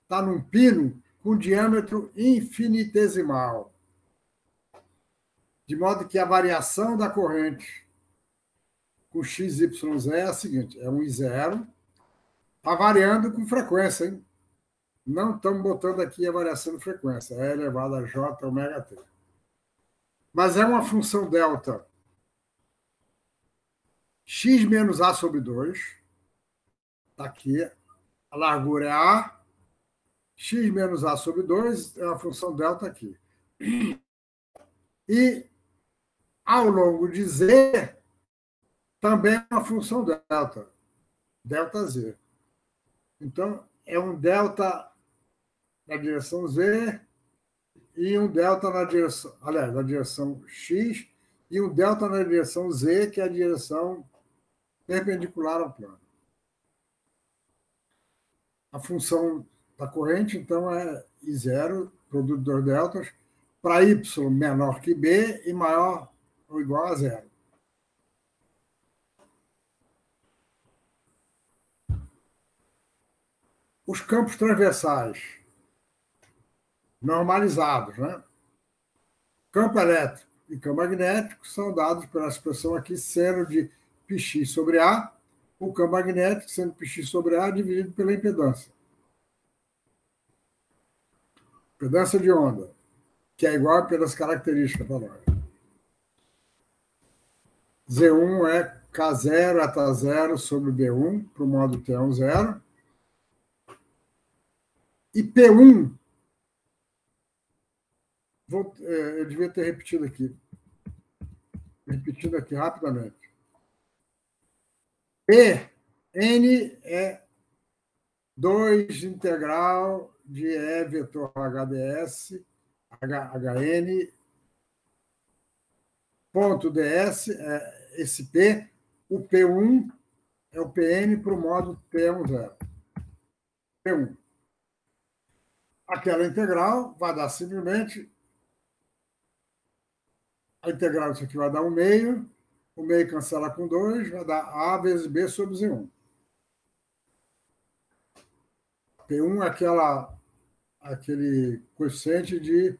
está num pino com diâmetro infinitesimal, de modo que a variação da corrente com XYZ é a seguinte, é um I0, está variando com frequência, hein? Não estamos botando aqui a variação de frequência, é elevado a J ômega T. Mas é uma função delta x menos A sobre 2, está aqui, a largura é A, x menos A sobre 2 é uma função delta aqui. E ao longo de Z, também é uma função delta, delta Z. Então, é um delta na direção Z e um delta na direção, aliás, na direção X e um delta na direção Z, que é a direção perpendicular ao plano. A função da corrente, então, é I0, produto de dois deltas, para Y menor que B e maior ou igual a zero. Os campos transversais normalizados, né? Campo elétrico e campo magnético são dados pela expressão aqui seno de πx sobre A, o campo magnético sendo πx sobre A dividido pela impedância. Impedância de onda, que é igual pelas características para nós. Z1 é K0 eta 0 sobre B1, para o modo T10. E P1, eu devia ter repetido aqui. Repetindo aqui rapidamente. N é 2 integral de E vetor HDS, HN, ponto DS, esse P, o P1 é o PN para o modo T10. P1. Aquela integral vai dar simplesmente, a integral disso aqui vai dar 1 meio, o meio cancela com 2, vai dar A vezes B sobre Z1. P1 é aquele coeficiente de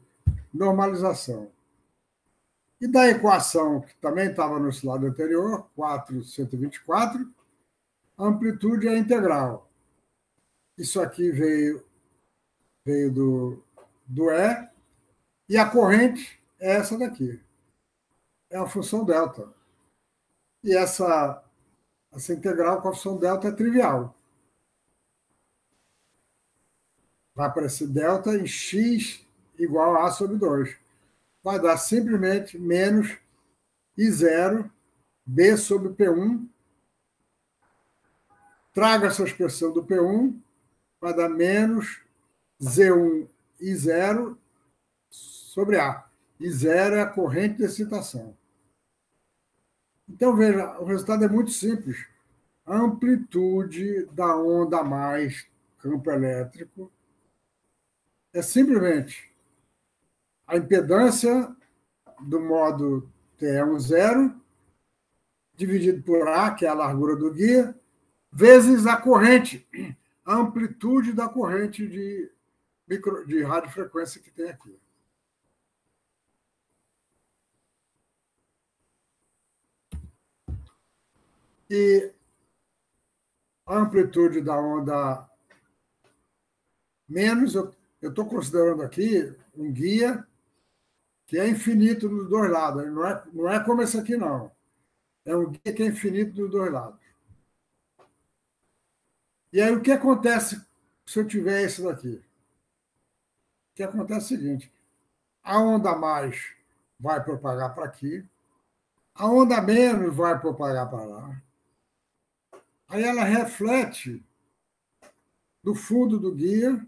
normalização. E da equação, que também estava no slide anterior, 4,124, a amplitude é integral. Isso aqui veio do E, e a corrente é essa daqui. É a função delta. E essa integral com a função delta é trivial. Vai aparecer delta em x igual a A sobre 2. Vai dar simplesmente menos I0 B sobre P1. Traga essa expressão do P1, vai dar menos Z1 I0 sobre A. I0 é a corrente de excitação. Então, veja, o resultado é muito simples. A amplitude da onda mais campo elétrico é simplesmente a impedância do modo TE10 dividido por A, que é a largura do guia, vezes a corrente, a amplitude da corrente de radiofrequência que tem aqui. E a amplitude da onda menos, eu estou considerando aqui um guia que é infinito nos dois lados. Não é como esse aqui, não. É um guia que é infinito dos dois lados. E aí, o que acontece se eu tiver esse daqui? O que acontece é o seguinte, a onda mais vai propagar para aqui, a onda menos vai propagar para lá. Aí ela reflete do fundo do guia,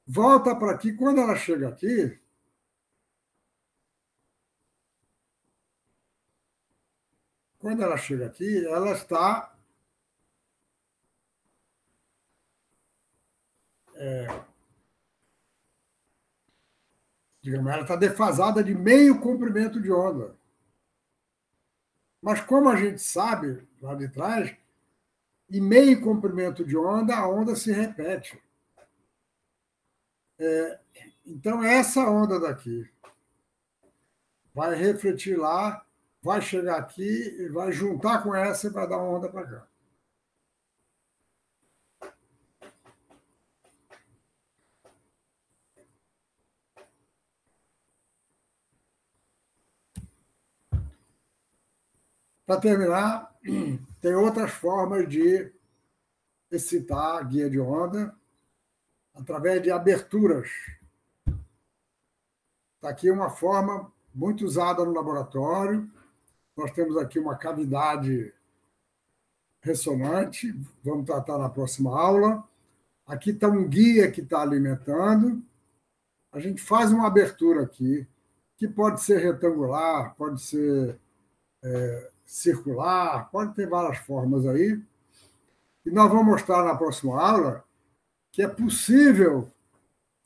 volta para aqui. Quando ela chega aqui, ela está Digamos, ela está defasada de meio comprimento de onda. Mas como a gente sabe, lá de trás, em meio comprimento de onda, a onda se repete. Então, essa onda daqui vai refletir lá, vai chegar aqui, e vai juntar com essa e vai dar uma onda para cá. Para terminar, tem outras formas de excitar a guia de onda através de aberturas. Está aqui uma forma muito usada no laboratório. Nós temos aqui uma cavidade ressonante, vamos tratar na próxima aula. Aqui está um guia que está alimentando. A gente faz uma abertura aqui, que pode ser retangular, pode ser circular, pode ter várias formas aí. E nós vamos mostrar na próxima aula que é possível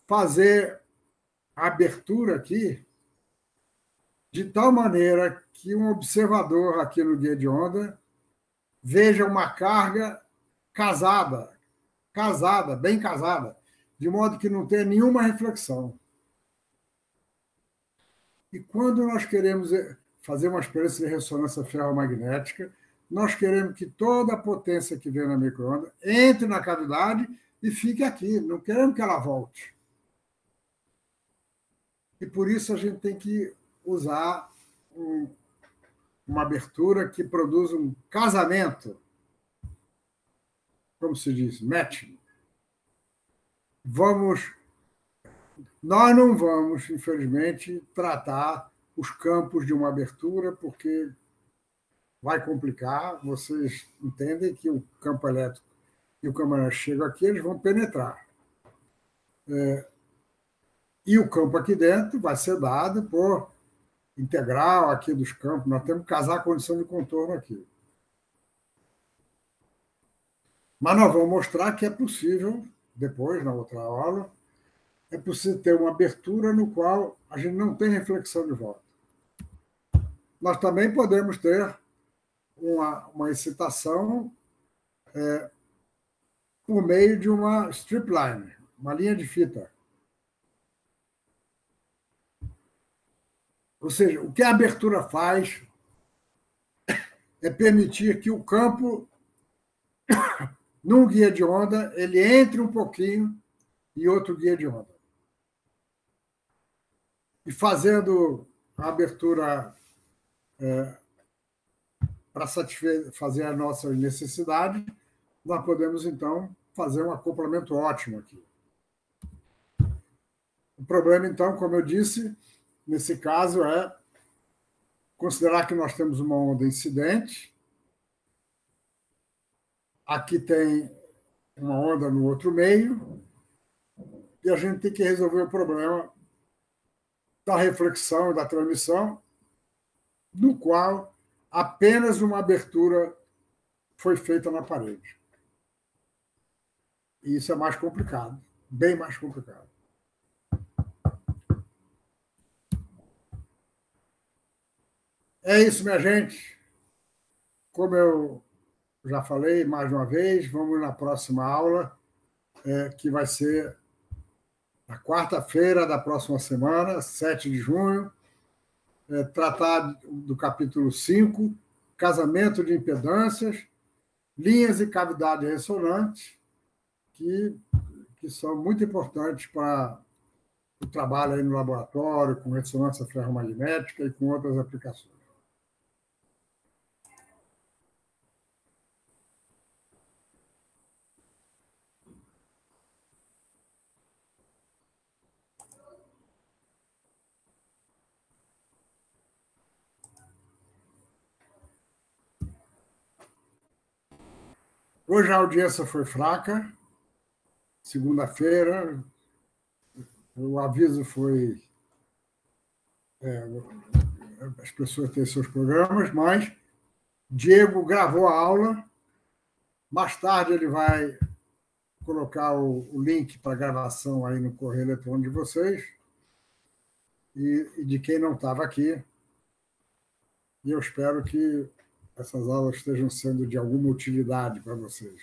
fazer a abertura aqui de tal maneira que um observador aqui no guia de onda veja uma carga casada, bem casada, de modo que não tenha nenhuma reflexão. E quando nós queremos fazer uma experiência de ressonância ferromagnética, nós queremos que toda a potência que vem na micro-onda entre na cavidade e fique aqui. Não queremos que ela volte. E por isso a gente tem que usar uma abertura que produz um casamento, como se diz, matching. Nós não vamos, infelizmente, tratar os campos de uma abertura, porque vai complicar. Vocês entendem que o campo elétrico e o campo elétrico chegam aqui, eles vão penetrar. E o campo aqui dentro vai ser dado por integral aqui dos campos. Nós temos que casar a condição de contorno aqui. Mas nós vamos mostrar que é possível, depois, na outra aula, é possível ter uma abertura no qual a gente não tem reflexão de volta. Nós também podemos ter uma excitação por meio de uma strip line, uma linha de fita. Ou seja, o que a abertura faz é permitir que o campo, num guia de onda, ele entre um pouquinho em outro guia de onda. E fazendo a abertura para satisfazer as nossas necessidades, nós podemos, então, fazer um acoplamento ótimo aqui. O problema, então, como eu disse, nesse caso, é considerar que nós temos uma onda incidente. Aqui tem uma onda no outro meio, e a gente tem que resolver o problema da reflexão e da transmissão, no qual apenas uma abertura foi feita na parede. E isso é mais complicado, bem mais complicado. É isso, minha gente. Como eu já falei mais uma vez, vamos na próxima aula, que vai ser na quarta-feira da próxima semana, 7 de junho, tratar do capítulo 5, casamento de impedâncias, linhas e cavidade ressonante, que são muito importantes para o trabalho aí no laboratório, com ressonância ferromagnética e com outras aplicações. Hoje a audiência foi fraca, segunda-feira, o aviso foi as pessoas têm seus programas, mas Diego gravou a aula, mais tarde ele vai colocar o link para gravação aí no correio eletrônico de vocês, e de quem não estava aqui. E eu espero que essas aulas estejam sendo de alguma utilidade para vocês.